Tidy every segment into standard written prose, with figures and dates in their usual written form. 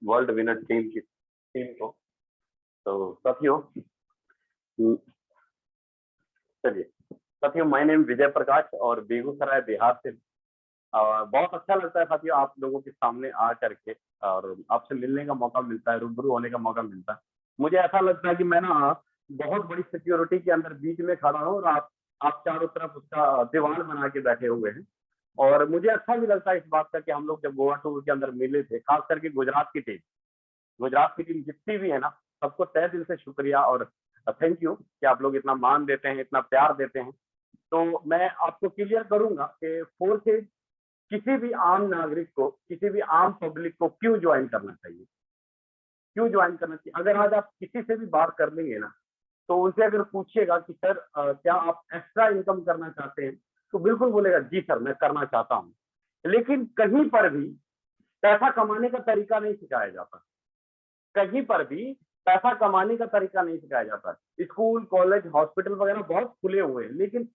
World winner team को। तो साथियों, चलिए साथियों, माय नेम विजय प्रकाश और बेगूसराय बिहार से। बहुत अच्छा लगता है साथियों आप लोगों के सामने आ करके और आपसे मिलने का मौका मिलता है, रूबरू होने का मौका मिलता है। मुझे ऐसा लगता है कि मैं ना बहुत बड़ी सिक्योरिटी के अंदर बीच में खड़ा हूँ और आप चारों तरफ उसका दीवार बना के बैठे हुए हैं। और मुझे अच्छा भी लगता है इस बात का कि हम लोग जब गोवा टूर के अंदर मिले थे, खास करके गुजरात की टीम जितनी भी है ना, सबको तहे दिल से शुक्रिया और थैंक यू कि आप लोग इतना मान देते हैं, इतना प्यार देते हैं। तो मैं आपको क्लियर करूंगा कि फोर्थ एज किसी भी आम नागरिक को, किसी भी आम पब्लिक को क्यों ज्वाइन करना चाहिए, क्यों ज्वाइन करना चाहिए। अगर आज आप किसी से भी बात कर लेंगे ना, तो उनसे अगर पूछिएगा कि सर क्या आप एक्स्ट्रा इनकम करना चाहते हैं, तो बिल्कुल बोलेगा जी सर मैं करना चाहता हूँ। लेकिन कहीं पर भी पैसा कमाने का तरीका नहीं सिखाया जाता, कहीं पर भी पैसा कमाने का तरीका नहीं सिखाया जाता। स्कूल, कॉलेज, हॉस्पिटल वगैरह बहुत खुले हुए हैं, लेकिन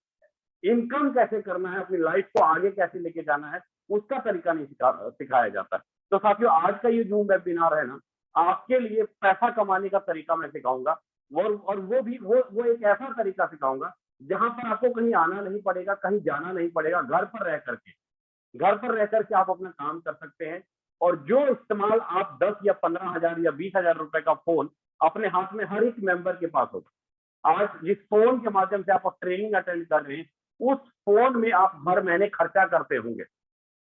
इनकम कैसे करना है, अपनी लाइफ को आगे कैसे लेके जाना है, उसका तरीका नहीं सिखाया जाता। तो साथियों, आज का ये जूम वेबिनार है ना, आपके लिए पैसा कमाने का तरीका मैं सिखाऊंगा। और वो भी वो एक ऐसा तरीका सिखाऊंगा जहां पर आपको कहीं आना नहीं पड़ेगा, कहीं जाना नहीं पड़ेगा। घर पर रह करके आप अपना काम कर सकते हैं। और जो इस्तेमाल आप 10 या 15,000 या 20,000 रुपए का फोन अपने हाथ में हर एक मेंबर के पास होगा। आज जिस फोन के माध्यम से आप ट्रेनिंग अटेंड कर रहे हैं, उस फोन में आप हर महीने खर्चा करते होंगे,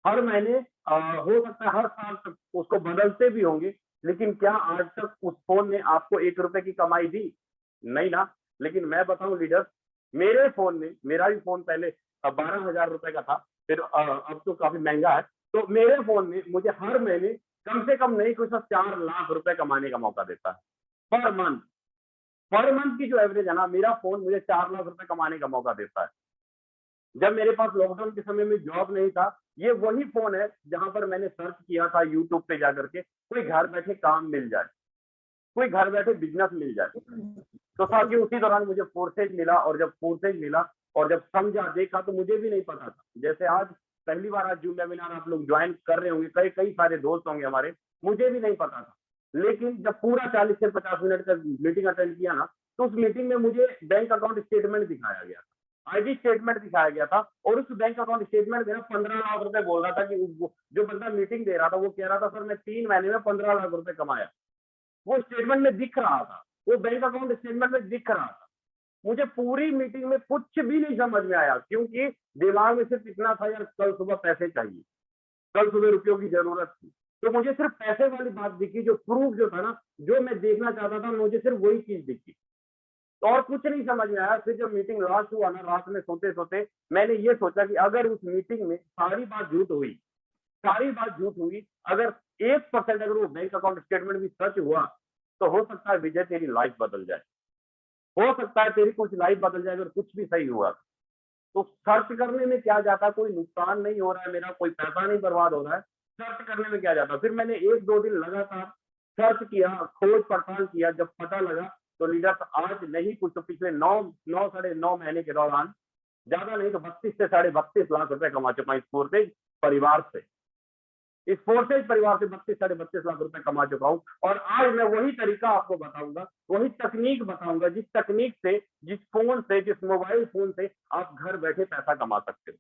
हर महीने हो सकता है हर साल तक उसको बदलते भी होंगे। लेकिन क्या आज तक उस फोन ने आपको 1 रुपए की कमाई दी? नहीं ना। लेकिन मैं बताऊं लीडर, मेरे फोन में, मेरा भी फोन पहले 12,000 रुपए का था, फिर अब तो काफी महंगा है। तो मेरे फोन में मुझे हर महीने कम से कम नहीं कुछ 4 लाख रुपए कमाने का मौका देता है पर मंथ। पर मंथ की जो एवरेज है ना, मेरा फोन मुझे 4 लाख रुपए कमाने का मौका देता है। जब मेरे पास लॉकडाउन के समय में जॉब नहीं था, ये वही फोन है जहां पर मैंने सर्च किया था यूट्यूब पे जाकर के, कोई घर बैठे काम मिल जाए, कोई घर बैठे बिजनेस मिल जाए। तो साथियों, उसी दौरान मुझे फोर्सेज मिला, और जब फोर्सेज मिला और जब समझा, देखा, तो मुझे भी नहीं पता था। जैसे आज पहली बार आज जूम वेबिनार आप लोग ज्वाइन कर रहे होंगे, कई कई सारे दोस्त होंगे हमारे, मुझे भी नहीं पता था। लेकिन जब पूरा 40 से 50 मिनट का मीटिंग अटेंड किया ना, तो उस मीटिंग में मुझे बैंक अकाउंट स्टेटमेंट दिखाया गया, आईडी स्टेटमेंट दिखाया गया था। और उस बैंक अकाउंट स्टेटमेंट में 15 लाख रुपए बोल रहा था कि जो बंदा मीटिंग दे रहा था वो कह रहा था सर मैं 3 महीने में 15 लाख रुपए कमाया। वो स्टेटमेंट में दिख रहा था, वो बैंक अकाउंट स्टेटमेंट में दिख रहा था। मुझे पूरी मीटिंग में कुछ भी नहीं समझ में आया, क्योंकि दिमाग में सिर्फ इतना था यार कल सुबह पैसे चाहिए, कल सुबह रुपयों की जरूरत थी। तो मुझे सिर्फ पैसे वाली बात दिखी, जो प्रूफ जो था ना, जो मैं देखना चाहता था, मुझे सिर्फ वही चीज दिखी। तो और कुछ नहीं समझ में आया। फिर जब मीटिंग लास्ट हुआ ना, रात में सोते सोते मैंने ये सोचा कि अगर उस मीटिंग में सारी बात झूठ हुई, सारी बात झूठ हुई, अगर 1% अगर वो बैंक अकाउंट स्टेटमेंट भी सच हुआ, तो हो सकता है विजय तेरी लाइफ बदल जाए, हो सकता है तेरी कुछ लाइफ बदल जाए अगर कुछ भी सही हुआ। तो सर्च करने में क्या जाता, कोई नुकसान नहीं हो रहा है मेरा, कोई पैसा नहीं बर्बाद हो रहा है, सर्च करने में क्या जाता। फिर मैंने 1-2 दिन लगातार सर्च किया, खोज पड़ताल किया। जब पता लगा तो लीडर आज नहीं कुछ तो पिछले 9 साढ़े 9 महीने के दौरान ज्यादा नहीं तो 32 से साढ़े 32 लाख रुपए कमा चुका हूं इस फोर्सेज परिवार से। इस फोर्सेज परिवार से 32 साढ़े 32 लाख रुपए कमा चुका हूं। और आज मैं वही तरीका आपको बताऊंगा, वही तकनीक बताऊंगा, जिस तकनीक से, जिस फोन से, जिस मोबाइल फोन से आप घर बैठे पैसा कमा सकते हो।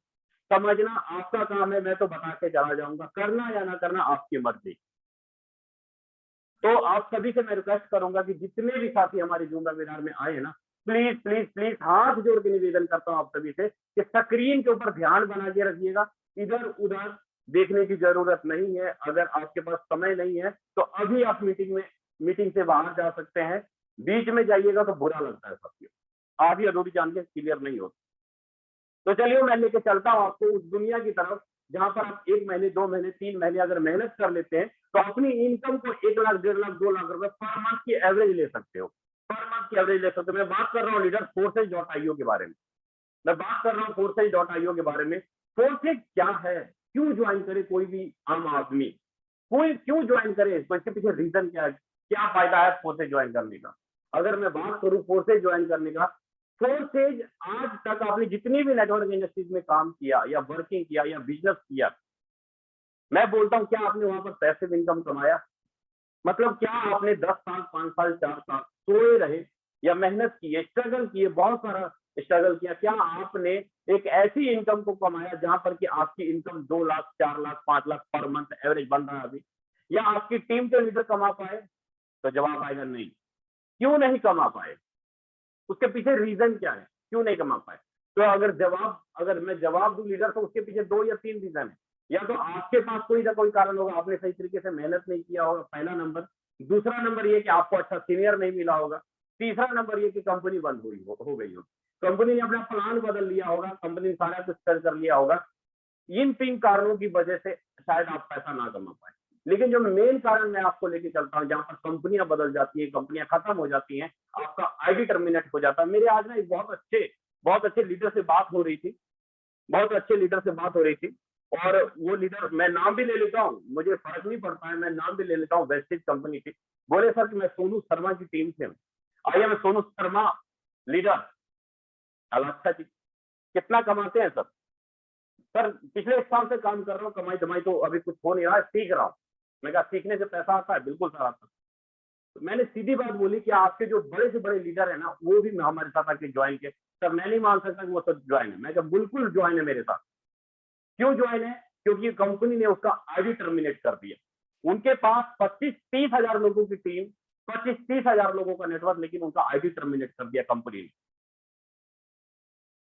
समझना आपका काम है, मैं तो बता के चला जाऊंगा, करना या ना करना आपकी मर्जी। तो आप सभी से मैं रिक्वेस्ट करूंगा कि जितने भी साथी हमारे जूम वेबिनार में आए ना, प्लीज प्लीज प्लीज हाथ जोड़ के निवेदन करता हूं आप सभी से कि स्क्रीन के ऊपर ध्यान बना के रखिएगा, इधर उधर देखने की जरूरत नहीं है। अगर आपके पास समय नहीं है तो अभी आप मीटिंग से बाहर जा सकते हैं। बीच में जाइएगा तो बुरा लगता है साथियों, आधी अधूरी जानकारी क्लियर नहीं होती। तो चलिए मैं लेके चलता हूँ आपको उस दुनिया की तरफ जहां पर आप 1 महीने, 2 महीने, 3 महीने अगर मेहनत कर लेते हैं तो अपनी इनकम को 1 लाख, 1.5 लाख, 2 लाख रुपए पर मंथ की एवरेज ले सकते हो, पर मंथ की एवरेज ले सकते हो। मैं बात कर रहा हूँ लीडर forces.io के बारे में, मैं बात कर रहा हूँ forces.io के बारे में। फोर्सेज क्या है, क्यों ज्वाइन करे कोई भी आम आदमी, कोई क्यों ज्वाइन करे, इसके पीछे रीजन क्या है, क्या फायदा है फोर्सेज ज्वाइन करने का। अगर मैं बात करूं फोर्सेज ज्वाइन करने का, फोर्सेज आज तक आपने जितनी भी नेटवर्क इंडस्ट्रीज में काम किया या वर्किंग किया या बिजनेस किया, मैं बोलता हूं क्या आपने वहां पर पैसिव इनकम कमाया? मतलब क्या आपने 10 साल, 5 साल, 4 साल सोए रहे या मेहनत किए, स्ट्रगल किए, बहुत सारा स्ट्रगल किया, क्या आपने एक ऐसी इनकम को कमाया जहां पर कि आपकी income 2 lakh, 4 lakh, 5 lakh per month average बन रहा है अभी? या आपकी टीम के लीडर कमा पाए? तो जवाब आएगा नहीं। क्यों नहीं कमा पाए? उसके पीछे रीजन क्या है, क्यों नहीं कमा पाए? तो अगर मैं जवाब दूं लीडर, तो उसके पीछे 2 या 3 रीजन है। या तो आपके पास कोई ना कोई कारण होगा, आपने सही तरीके से मेहनत नहीं किया होगा, पहला नंबर। दूसरा नंबर ये कि आपको अच्छा सीनियर नहीं मिला होगा। तीसरा नंबर ये कि कंपनी बंद हो गई हो, कंपनी ने अपना प्लान बदल लिया होगा, कंपनी ने सारा कुछ कर लिया होगा। इन 3 कारणों की वजह से शायद आप पैसा ना कमा पाए। लेकिन जो मेन कारण मैं आपको लेके चलता हूँ, जहां पर कंपनियां बदल जाती है, कंपनियां खत्म हो जाती हैं, आपका आईडी टर्मिनेट हो जाता है। मेरे आज ना एक बहुत अच्छे लीडर से बात हो रही थी, बहुत अच्छे लीडर से बात हो रही थी। और वो लीडर, मैं नाम भी ले लेता हूँ, मुझे फर्क नहीं पड़ता है, मैं नाम भी ले लेता हूँ, वेस्टेज कंपनी थी। बोले सर कि मैं सोनू शर्मा की टीम से हूँ। आइए, मैं सोनू शर्मा लीडर। अच्छा जी, कितना कमाते हैं सर? सर पिछले 1 साल से काम कर रहा हूँ, कमाई धमाई तो अभी कुछ हो नहीं रहा है, सीख रहा हूँ। मैं कहा सीखने से पैसा आता है? बिल्कुल सर आता है। तो मैंने सीधी बात बोली कि आपके जो बड़े से बड़े लीडर है ना, वो भी हमारे साथ आके ज्वाइन किए। सर मैं नहीं मान सकता कि वो सब ज्वाइन है। मैं कहा बिल्कुल ज्वाइन है मेरे साथ। क्यों ज्वाइन है? क्योंकि कंपनी ने उसका आईडी टर्मिनेट कर दिया। उनके पास 25-30 हजार लोगों की टीम, 25-30 हजार लोगों का नेटवर्क, लेकिन उनका आईडी टर्मिनेट कर दिया कंपनी ने।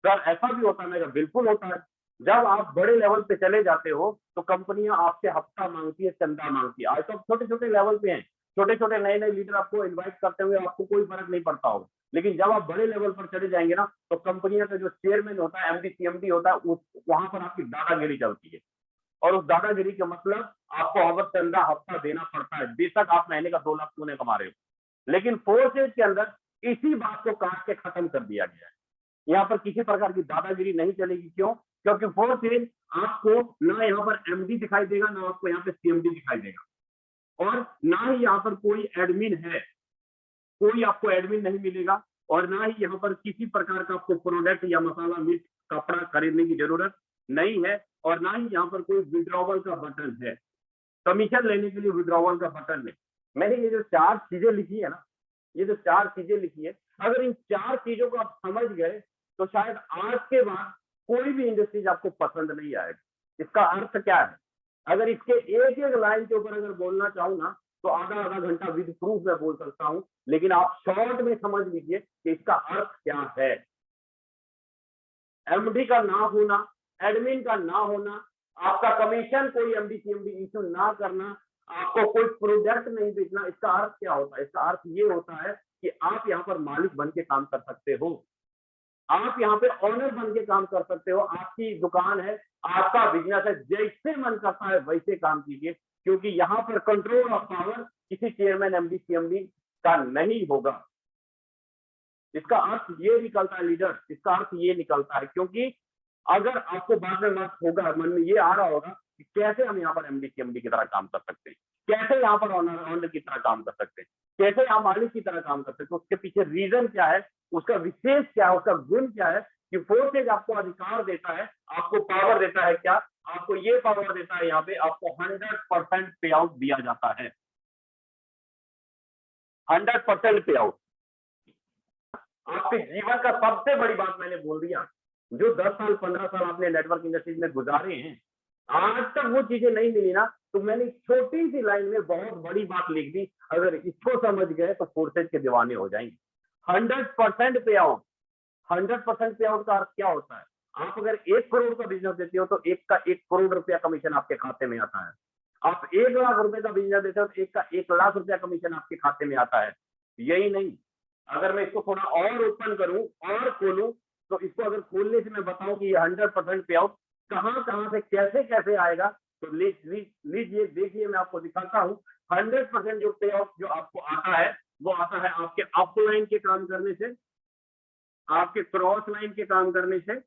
सर ऐसा भी होता है? मैं कहा बिल्कुल होता है। जब आप बड़े लेवल पे चले जाते हो तो कंपनियां आपसे हफ्ता मांगती है, चंदा मांगती है। आज तो छोटे छोटे लेवल पे हैं, छोटे छोटे नए नए लीडर आपको इनवाइट करते हुए आपको कोई फर्क नहीं पड़ता होगा। लेकिन जब आप बड़े लेवल पर चले जाएंगे ना, तो कंपनियों का जो चेयरमैन होता है, एमडी सीएमडी होता है, वहां पर आपकी दादागिरी चलती है। और उस दादागिरी का मतलब आपको हर चंदा हफ्ता देना पड़ता है, बेशक आप महीने का 2 लाख क्यों नहीं कमा रहे हो। लेकिन फोर्सेज के अंदर इसी बात को काट के खत्म कर दिया गया है। यहाँ पर किसी प्रकार की दादागिरी नहीं चलेगी। क्यों? क्योंकि फोर्सेज आपको ना यहाँ पर एमडी दिखाई देगा, ना आपको यहाँ पे सीएमडी दिखाई देगा, और ना ही यहाँ पर कोई एडमिन है, कोई आपको एडमिन नहीं मिलेगा। और ना ही यहाँ पर किसी प्रकार का आपको प्रोडक्ट या मसाला, मिर्च, कपड़ा खरीदने की जरूरत नहीं है। और ना ही यहाँ पर कोई विड्रॉवल का बटन है, कमीशन लेने के लिए विड्रॉवल का बटन है। मैंने ये जो 4 चीजें लिखी है ना, ये जो 4 चीजें लिखी है, अगर इन 4 चीजों को आप समझ गए तो शायद आज के बाद कोई भी इंडस्ट्रीज आपको पसंद नहीं आएगी। इसका अर्थ क्या है? अगर इसके एक एक लाइन के ऊपर अगर बोलना चाहूँ ना, तो आधा आधा घंटा विद प्रूफ मैं बोल सकता हूँ। लेकिन आप शॉर्ट में समझ लीजिए कि इसका अर्थ क्या है। एमडी का ना होना, एडमिन का ना होना, आपका कमीशन कोई एमडी सीएमडी इश्यू ना करना, आपको कोई प्रोडक्ट नहीं बेचना, इसका अर्थ क्या होता है? इसका अर्थ ये होता है कि आप यहाँ पर मालिक बन के काम कर सकते हो, आप यहाँ पे ऑनर बन के काम कर सकते हो। आपकी दुकान है, आपका बिजनेस है, जैसे मन करता है वैसे काम कीजिए, क्योंकि यहाँ पर कंट्रोल ऑफ पावर किसी चेयरमैन, एमडी सीएमडी का नहीं होगा। इसका अर्थ ये निकलता है लीडर, इसका अर्थ ये निकलता है, क्योंकि अगर आपको बाद में मत होगा, मन में ये आ रहा होगा कि कैसे हम यहाँ पर एमडी सीएमडी की तरह काम कर सकते हैं, कैसे यहाँ पर ऑनर की तरह काम कर सकते हैं, कैसे आप मालिक की तरह काम कर सकते हैं। उसके पीछे रीजन क्या है, उसका विशेष क्या है, उसका गुण क्या है? कि फोर्सेज आपको अधिकार देता है, आपको पावर देता है। क्या आपको ये पावर देता है? यहाँ पे आपको 100% पे आउट दिया जाता है, 100% पे आउट। आपके जीवन का सबसे बड़ी बात मैंने बोल दिया। जो 10 साल 15 साल आपने नेटवर्क इंडस्ट्रीज में गुजारे हैं, आज तक वो चीजें नहीं मिली ना, तो मैंने छोटी सी लाइन में बहुत बड़ी बात लिख दी। अगर इसको समझ गए तो फोर्सेज के दीवाने हो जाएंगे। 100% पे आउट, 100% पे आउट का अर्थ क्या होता है? आप अगर 1 करोड़ का बिजनेस देते हो तो 1 करोड़ रुपया कमीशन आपके खाते में आता है। आप 1 लाख रुपए का बिजनेस देते हो तो 1 लाख रुपया कमीशन आपके खाते में आता है। यही नहीं, अगर मैं इसको थोड़ा और ओपन करूं और खोलूं, तो इसको अगर खोलने से मैं बताऊं कि ये 100% पे आउट कहां कहां से कैसे कैसे आएगा, तो लीजिए देखिए, मैं आपको दिखाता हूं। 100% जो पे आउट जो आपको आता है, वो आता है आपके अपलाइन के काम करने से, आपके क्रॉस लाइन के काम करने से,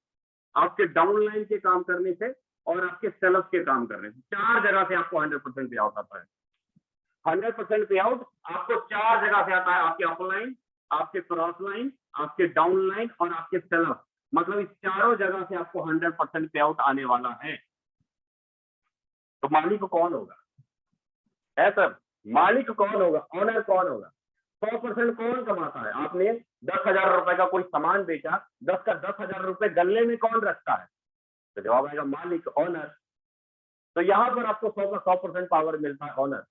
आपके डाउन लाइन के काम करने से, और आपके सेल्स के काम करने से। 4 जगह से आपको 100% पे आउट आता है। 100% पे आउट आपको 4 जगह से आता है, आपके अपलाइन, आपके क्रॉस लाइन, आपके डाउन लाइन और आपके सेलर। मतलब इस चारों जगह से आपको 100% पे आउट आने वाला है। तो मालिक को कौन होगा? है सर, मालिक कौन होगा, ऑनर कौन होगा, 100% कौन कमाता है। आपने 10,000 रुपए का कोई सामान बेचा, 10 का 10,000 रुपए गल्ले में कौन रखता है, तो जवाब आएगा मालिक, ऑनर। तो यहाँ पर आपको 100 का 100% पावर मिलता है, ऑनर।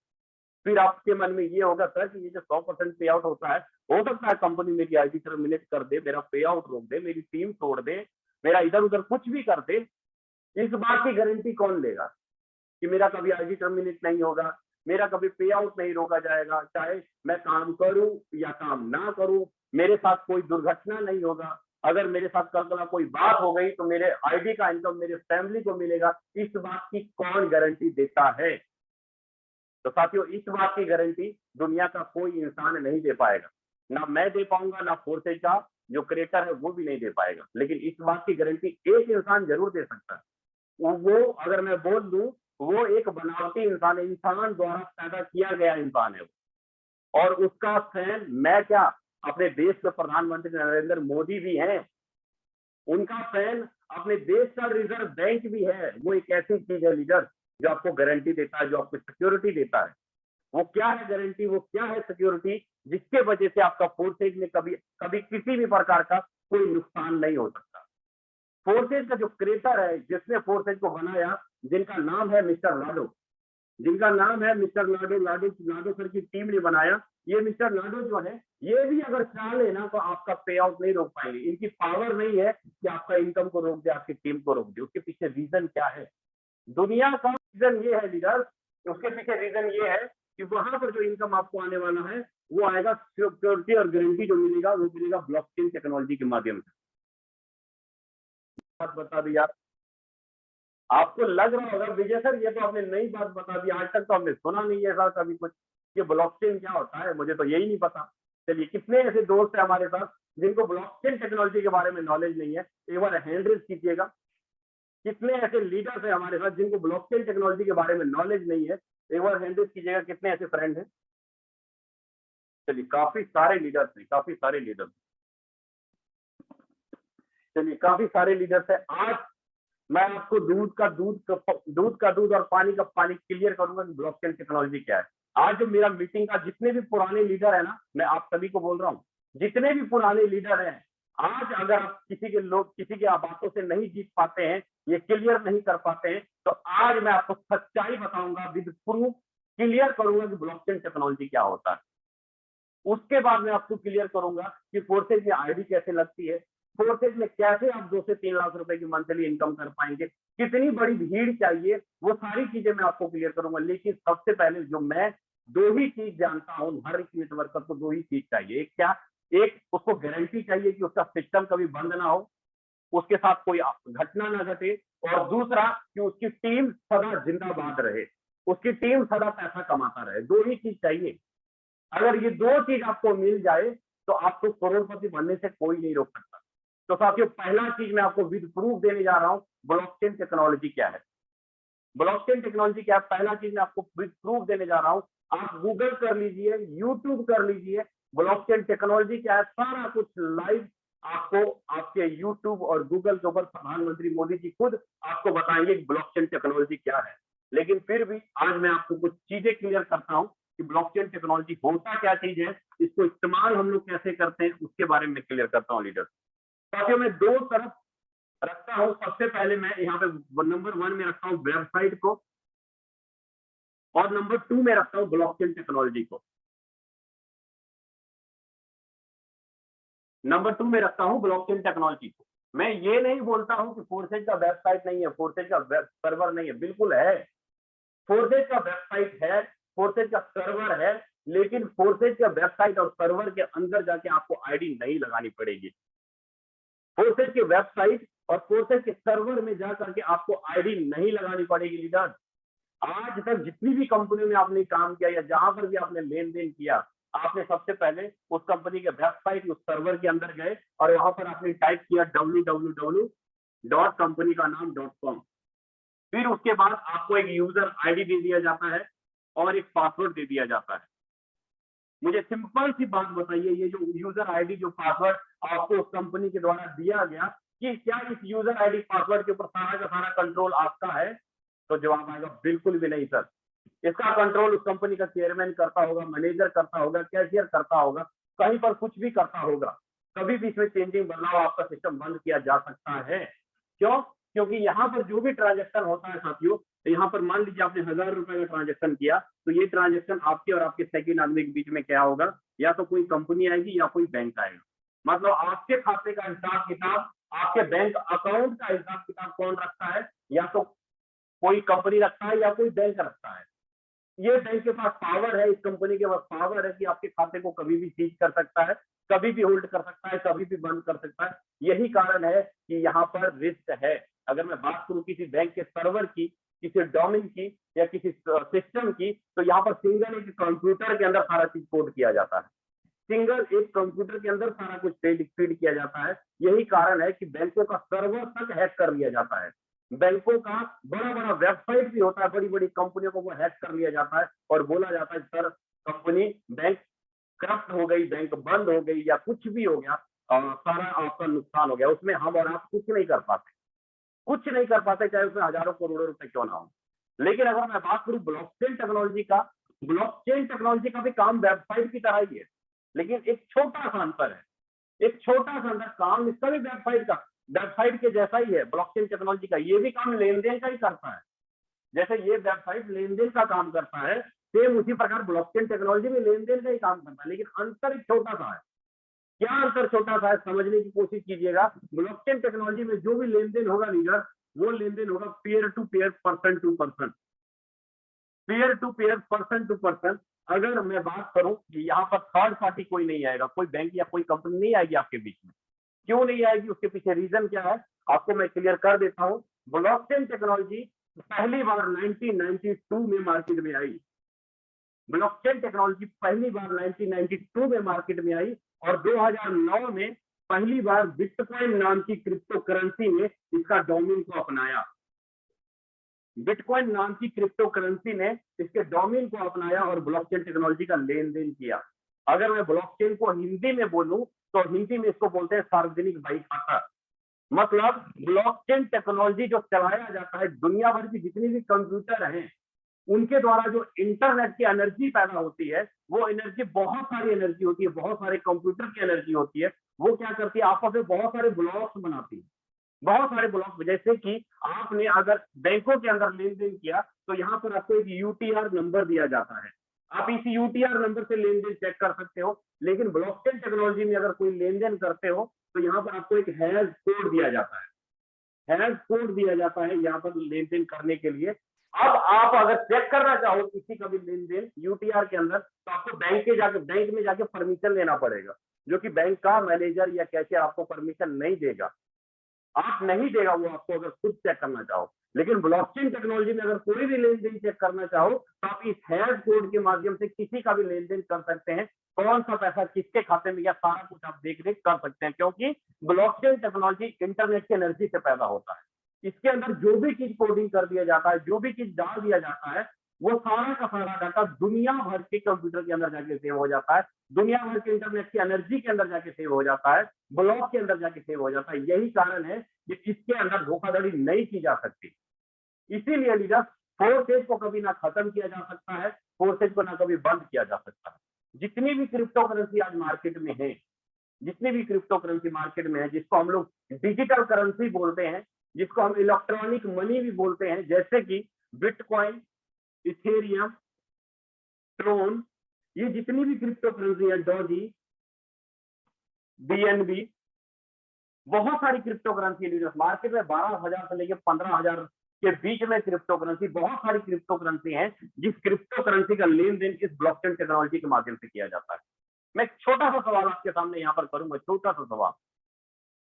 फिर आपके मन में ये होगा सर कि ये जो 100% पे आउट होता है, हो सकता है कंपनी मेरी आईडी टर्मिनेट कर दे, मेरा पे आउट रोक दे, मेरी टीम तोड़ दे, मेरा इधर उधर कुछ भी कर दे, इस बात की गारंटी कौन लेगा कि मेरा कभी आईडी टर्मिनेट नहीं होगा, मेरा कभी पे आउट नहीं रोका जाएगा, चाहे मैं काम करूं या काम ना करूं, मेरे साथ कोई दुर्घटना नहीं होगा, अगर मेरे साथ कल कोई बात हो गई तो मेरे आईडी का इनकम मेरे फैमिली को मिलेगा, इस बात की कौन गारंटी देता है। तो साथियों, इस बात की गारंटी दुनिया का कोई इंसान नहीं दे पाएगा, ना मैं दे पाऊंगा, ना फोर्सेज का जो क्रिएटर है वो भी नहीं दे पाएगा, लेकिन इस बात की गारंटी एक इंसान जरूर दे सकता है। वो अगर मैं बोल दूं, वो एक बनावटी इंसान है, इंसान द्वारा पैदा किया गया इंसान है वो, और उसका फैन मैं क्या, अपने देश के प्रधानमंत्री नरेंद्र मोदी भी हैं, उनका फैन अपने देश का रिजर्व बैंक भी है। वो एक ऐसी चीज है लीडर जो आपको गारंटी देता है, जो आपको सिक्योरिटी देता है। वो क्या है गारंटी, वो क्या है सिक्योरिटी, जिसके वजह से आपका फोर्सेज में कभी कभी किसी भी प्रकार का कोई नुकसान नहीं हो सकता। फोर्सेज का जो क्रिएटर है, जिसने फोर्सेज को बनाया, जिनका नाम है मिस्टर लाडो, जिनका नाम है मिस्टर लाडो, लाडो सर की टीम ने बनाया। ये मिस्टर लाडो जो है, ये भी अगर चाह लेना तो आपका पे आउट नहीं रोक पाएंगे। इनकी पावर नहीं है कि आपका इनकम को रोक दे, आपकी टीम को रोक दे। उसके पीछे रीजन क्या है, दुनिया का रीजन ये है लीडर, उसके पीछे रीजन ये है कि वहां पर जो इनकम आपको आने वाला है वो आएगा, सिक्योरिटी और गारंटी जो मिलेगा वो मिलेगा ब्लॉकचेन टेक्नोलॉजी के माध्यम से। बात बता दी यार, आपको लग रहा होगा विजय सर ये तो आपने नई बात बता दी, आज तक तो हमने सुना नहीं है सर कभी कुछ, ये ब्लॉकचेन क्या होता है, मुझे तो यही नहीं पता। चलिए, कितने ऐसे दोस्त हैं हमारे साथ जिनको ब्लॉकचेन टेक्नोलॉजी के बारे में नॉलेज नहीं है, एक बार हैंड रेज कीजिएगा। कितने ऐसे लीडर्स हैं हमारे साथ जिनको ब्लॉकचेन टेक्नोलॉजी के बारे में नॉलेज नहीं है, एक बार हैंड रेज कीजिएगा, कितने ऐसे फ्रेंड हैं। चलिए, काफी सारे लीडर्स हैं, काफी सारे लीडर्स। चलिए, काफी सारे लीडर्स हैं। आज मैं आपको दूध का दूध और पानी का पानी क्लियर करूंगा कि ब्लॉकचेन टेक्नोलॉजी क्या है। आज जो मेरा मीटिंग का जितने भी पुराने लीडर है ना, मैं आप सभी को बोल रहा हूँ, जितने भी पुराने लीडर हैं, आज अगर आप किसी की बातों से नहीं जीत पाते हैं, ये क्लियर नहीं कर पाते हैं, तो आज मैं आपको सच्चाई बताऊंगा, विद प्रूफ क्लियर करूंगा कि ब्लॉकचेन टेक्नोलॉजी क्या होता है। उसके बाद मैं आपको क्लियर करूंगा कि फोर्सेज में आईडी कैसे लगती है, फोर्सेज में कैसे आप 2 से 3 लाख रुपए की मंथली इनकम कर पाएंगे, कितनी बड़ी भीड़ चाहिए, वो सारी चीजें मैं आपको क्लियर करूंगा। लेकिन सबसे पहले जो मैं 2 ही चीज जानता हूं, हर एक नेटवर्कर को 2 ही चीज चाहिए। एक क्या, एक उसको गारंटी चाहिए कि उसका सिस्टम कभी बंद ना हो, उसके साथ कोई घटना ना घटे, और दूसरा कि उसकी टीम सदा जिंदाबाद रहे, उसकी टीम सदा पैसा कमाता रहे। 2 ही चीज चाहिए। अगर ये 2 चीज आपको मिल जाए तो आपको करोड़पति बनने से कोई नहीं रोक सकता। तो साथियों, पहला चीज मैं आपको विद प्रूफ देने जा रहा हूं, ब्लॉकचेन टेक्नोलॉजी क्या है। ब्लॉकचेन टेक्नोलॉजी क्या है, पहला चीज मैं आपको विद प्रूफ देने जा रहा हूं। आप गूगल कर लीजिए, यूट्यूब कर लीजिए, ब्लॉकचेन टेक्नोलॉजी क्या है, सारा कुछ लाइव आपको आपके यूट्यूब और गूगल के ऊपर प्रधानमंत्री मोदी जी खुद आपको बताएंगे कि ब्लॉकचेन टेक्नोलॉजी क्या है। लेकिन फिर भी आज मैं आपको कुछ चीजें क्लियर करता हूं कि ब्लॉकचेन टेक्नोलॉजी होता क्या चीज है, इसको इस्तेमाल हम लोग कैसे करते हैं, उसके बारे में क्लियर करता हूं लीडर। साथियों, मैं 2 तरफ रखता हूं। सबसे पहले मैं यहाँ पे नंबर 1 में रखता हूँ वेबसाइट को, और नंबर 2 में रखता हूँ ब्लॉकचेन टेक्नोलॉजी को। नंबर 2 में रखता हूँ ब्लॉकचेन टेक्नोलॉजी को। मैं ये नहीं बोलता हूँ कि फोर्सेज का वेबसाइट नहीं है, फोर्सेज का वेब सर्वर नहीं है, बिल्कुल है। फोर्सेज का वेबसाइट है, फोर्सेज का सर्वर है, लेकिन फोर्सेज का वेबसाइट और सर्वर के अंदर जाके आपको आईडी नहीं लगानी पड़ेगी। फोर्सेज के वेबसाइट और फोर्सेज के सर्वर में जाकर के आपको आईडी नहीं लगानी पड़ेगी लीडर। आज तक जितनी भी कंपनी में आपने काम किया या जहां पर भी आपने लेन देन किया, आपने सबसे पहले उस कंपनी के वेबसाइट, उस सर्वर के अंदर गए और वहां पर आपने टाइप किया www.company.com। फिर उसके बाद आपको एक यूजर आईडी दे दिया जाता है और एक पासवर्ड दे दिया जाता है। मुझे सिंपल सी बात बताइए, ये जो यूजर आईडी, जो पासवर्ड आपको उस कंपनी के द्वारा दिया गया, कि क्या इस यूजर आईडी पासवर्ड के ऊपर सारा का सारा कंट्रोल आपका है? तो जवाब आएगा बिल्कुल भी नहीं सर। इसका कंट्रोल उस कंपनी का चेयरमैन करता होगा, मैनेजर करता होगा, कैशियर करता होगा, कहीं पर कुछ भी करता होगा। कभी भी इसमें चेंजिंग बदलाव आपका सिस्टम बंद किया जा सकता है। क्यों? क्योंकि यहाँ पर जो भी ट्रांजेक्शन होता है साथियों, तो यहाँ पर मान लीजिए आपने 1000 रुपए का ट्रांजेक्शन किया, तो ये ट्रांजेक्शन आपके और आपके सेकंड आदमी के बीच में क्या होगा, या तो कोई कंपनी आएगी या कोई बैंक आएगा। मतलब आपके खाते का हिसाब किताब, आपके बैंक अकाउंट का हिसाब किताब कौन रखता है, या तो कोई कंपनी रखता है या कोई बैंक रखता है। ये बैंक के पास पावर है, इस कंपनी के पास पावर है कि आपके खाते को कभी भी सीज कर सकता है, कभी भी होल्ड कर सकता है, कभी भी बंद कर सकता है। यही कारण है कि यहाँ पर रिस्क है। अगर मैं बात करूं किसी बैंक के सर्वर की, किसी डोमेन की या किसी सिस्टम की, तो यहाँ पर सिंगल एक कंप्यूटर के अंदर सारा चीज कोड किया जाता है। सिंगल एक कंप्यूटर के अंदर सारा कुछ फीड किया जाता है। यही कारण है कि बैंकों का सर्वर तक हैक कर लिया जाता है। बैंकों का बड़ा बड़ा वेबसाइट भी होता है, बड़ी बड़ी कंपनियों को वो हैक कर लिया जाता है और बोला जाता है सर कंपनी बैंक करप्ट हो गई, बैंक बंद हो गई या कुछ भी हो गया, सारा आपका नुकसान हो गया। उसमें हम और आप कुछ नहीं कर पाते, कुछ नहीं कर पाते, चाहे उसमें हजारों करोड़ों रुपए क्यों ना हो। लेकिन अगर मैं बात करूं ब्लॉकचेन टेक्नोलॉजी का, ब्लॉकचेन टेक्नोलॉजी का भी काम वेबसाइट की तरह ही है, लेकिन एक छोटा सा अंतर है, एक छोटा सा अंतर। काम इसका भी वेबसाइट के जैसा ही है। ब्लॉकचेन टेक्नोलॉजी का ये भी काम लेन देन का ही करता है। जैसे ये वेबसाइट लेन देन का काम करता है, सेम उसी प्रकार ब्लॉकचेन टेक्नोलॉजी भी लेन देन का ही काम करता है, लेकिन अंतर एक छोटा सा है। क्या अंतर छोटा सा है, समझने की कोशिश कीजिएगा। ब्लॉकचेन टेक्नोलॉजी में जो भी लेन देन होगा लीडर, वो लेन देन होगा peer to peer, person to person, peer to peer, person to person. अगर मैं बात करूं कि यहाँ पर थर्ड पार्टी कोई नहीं आएगा, कोई बैंक या कोई कंपनी नहीं आएगी आपके बीच में। क्यों नहीं आएगी, उसके पीछे रीजन क्या है, आपको मैं क्लियर कर देता हूं। ब्लॉकचेन टेक्नोलॉजी पहली बार 1992 में मार्केट में आई। ब्लॉकचेन टेक्नोलॉजी पहली बार 1992 में मार्केट में आई और 2009 में पहली बार बिटकॉइन नाम की क्रिप्टो करेंसी ने इसका डोमेन को अपनाया। बिटकॉइन नाम की क्रिप्टो करेंसी ने इसके डोमेन को अपनाया और ब्लॉकचेन टेक्नोलॉजी का लेन देन किया। अगर मैं ब्लॉकचेन को हिंदी में बोलूं तो हिंदी में इसको बोलते हैं सार्वजनिक बही खाता। मतलब ब्लॉकचेन टेक्नोलॉजी जो चलाया जाता है, दुनिया भर की जितनी भी कंप्यूटर हैं उनके द्वारा जो इंटरनेट की एनर्जी पैदा होती है, वो एनर्जी बहुत सारी एनर्जी होती है, बहुत सारे कंप्यूटर की एनर्जी होती है। वो क्या करती है, आपस में बहुत सारे ब्लॉक्स बनाती है, बहुत सारे ब्लॉक। जैसे कि आपने अगर बैंकों के अंदर लेन देन किया तो यहाँ पर आपको एक यूटीआर नंबर दिया जाता है, आप इस यूटीआर नंबर से लेन देन चेक कर सकते हो। लेकिन ब्लॉकचेन टेक्नोलॉजी में अगर कोई लेन देन करते हो तो यहाँ पर आपको एक हैश कोड दिया जाता है, हैश कोड दिया जाता है यहाँ पर लेन देन करने के लिए। अब आप अगर चेक करना चाहो किसी का भी लेन देन यूटीआर के अंदर, तो आपको बैंक में जाके परमिशन लेना पड़ेगा, जो कि बैंक का मैनेजर या कैशियर आपको परमिशन नहीं देगा, आप नहीं देगा वो आपको, अगर खुद चेक करना चाहो। लेकिन ब्लॉकचेन टेक्नोलॉजी में अगर कोई भी लेन देन चेक करना चाहो तो आप इस हैश कोड के माध्यम से किसी का भी लेन देन कर सकते हैं, कौन सा पैसा किसके खाते में गया सारा कुछ आप देख रेख कर सकते हैं, क्योंकि ब्लॉकचेन टेक्नोलॉजी इंटरनेट की एनर्जी से पैदा होता है। इसके अंदर जो भी चीज कोडिंग कर दिया जाता है, जो भी चीज डाल दिया जाता है, वो सारा का सारा डाटा दुनिया भर के कंप्यूटर के अंदर जाके सेव हो जाता है, दुनिया भर के इंटरनेट की एनर्जी के अंदर जाके सेव हो जाता है, ब्लॉक के अंदर जाके सेव हो जाता है। यही कारण है कि इसके अंदर धोखाधड़ी नहीं की जा सकती। इसीलिए लीडर, फोर्सेज को कभी ना खत्म किया जा सकता है, फोर्सेज को ना कभी बंद किया जा सकता है। जितनी भी क्रिप्टो करेंसी आज मार्केट में है, जितनी भी क्रिप्टो करेंसी मार्केट में है, जिसको हम लोग डिजिटल करेंसी बोलते हैं, जिसको हम इलेक्ट्रॉनिक मनी भी बोलते हैं, जैसे कि बिटकॉइन, इथेरियम, ट्रोन, ये जितनी भी क्रिप्टो करेंसी है, डॉजी, बीएनबी, बहुत सारी क्रिप्टो करेंसी लीडर्स मार्केट में 12,000 से लेकर 15,000 के बीच में क्रिप्टो करेंसी, बहुत सारी क्रिप्टो करेंसी है, जिस क्रिप्टो करेंसी का लेन देन इस ब्लॉकचेन टेक्नोलॉजी के माध्यम से किया जाता है। मैं एक छोटा सा सवाल आपके सामने यहाँ पर करूंगा, छोटा सा सवाल।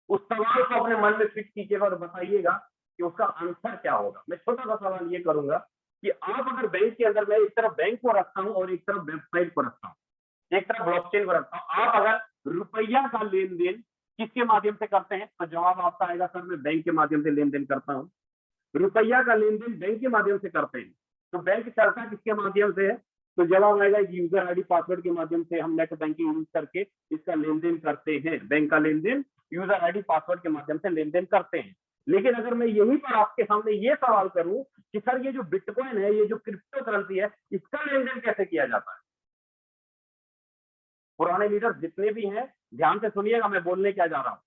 उस सवाल को अपने मन में फिक्स कीजिएगा और बताइएगा कि उसका आंसर क्या होगा। मैं छोटा सा सवाल ये करूंगा कि आप अगर बैंक के अंदर, मैं एक तरफ बैंक को रखता हूं और एक तरफ वेबसाइट को रखता हूं, एक तरफ ब्लॉकचेन को रखता हूं, आप अगर रुपया का लेन देन किसके माध्यम से करते हैं, तो जवाब आपका आएगा सर मैं बैंक के माध्यम से लेन देन करता हूं। रुपया का लेन देन बैंक के माध्यम से करते हैं, तो बैंक चलता किसके माध्यम से है, तो जवाब आएगा यूजर आईडी पासवर्ड के माध्यम से। हम नेट बैंकिंग यूज करके इसका लेन देन करते हैं, बैंक का लेन देन यूजर आईडी पासवर्ड के माध्यम से लेन देन करते हैं। लेकिन अगर मैं यहीं पर आपके सामने ये सवाल करूं कि सर ये जो बिटकॉइन है, ये जो क्रिप्टो करेंसी है, इसका लेन देन कैसे किया जाता है। पुराने लीडर जितने भी हैं, ध्यान से सुनिएगा मैं बोलने क्या जा रहा हूं,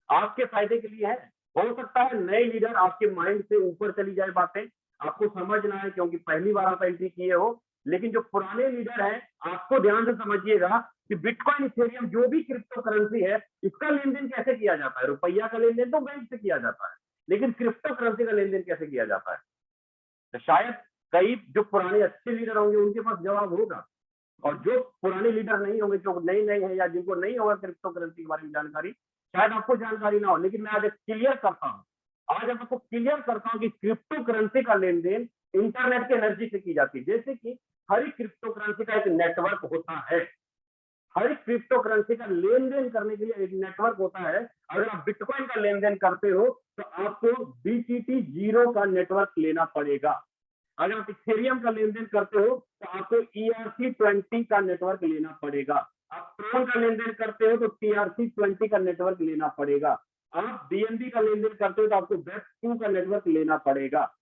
आपके फायदे के लिए है। हो सकता है नए लीडर आपके माइंड से ऊपर चली जाए बातें, आपको समझ ना आए क्योंकि पहली बार आप एंट्री किए हो, लेकिन जो पुराने लीडर हैं आपको ध्यान से समझिएगा कि बिटकॉइन, इथेरियम, जो भी क्रिप्टो करेंसी है, इसका लेन देन कैसे किया जाता है। रुपया का लेन देन तो बैंक से किया जाता है, लेकिन क्रिप्टो करेंसी का लेन देन कैसे किया जाता है, तो शायद कई जो पुराने अच्छे लीडर होंगे उनके पास जवाब होगा, और जो पुराने लीडर नहीं होंगे, जो नए नए हैं या जिनको नहीं होगा क्रिप्टो करेंसी के बारे में जानकारी, शायद आपको जानकारी ना हो। लेकिन मैं आज क्लियर करता हूं, आज मैं आपको क्लियर करता हूं कि क्रिप्टो करेंसी का लेन देन इंटरनेट की एनर्जी से की जाती है। जैसे कि हर एक क्रिप्टो करेंसी का एक नेटवर्क होता है, हर एक क्रिप्टो करेंसी का लेन देन करने के लिए एक नेटवर्क होता है। अगर आप बिटकॉइन का लेन देन करते हो तो आपको BTC जीरो का नेटवर्क लेना पड़ेगा। अगर आप इथेरियम का लेन देन करते हो तो आपको ERC20 का नेटवर्क लेना पड़ेगा। आप ट्रोन का लेन देन करते हो तो TRC20 का नेटवर्क लेना पड़ेगा। आप BNB का लेन देन करते हो तो आपको BEP2 का नेटवर्क लेना पड़ेगा,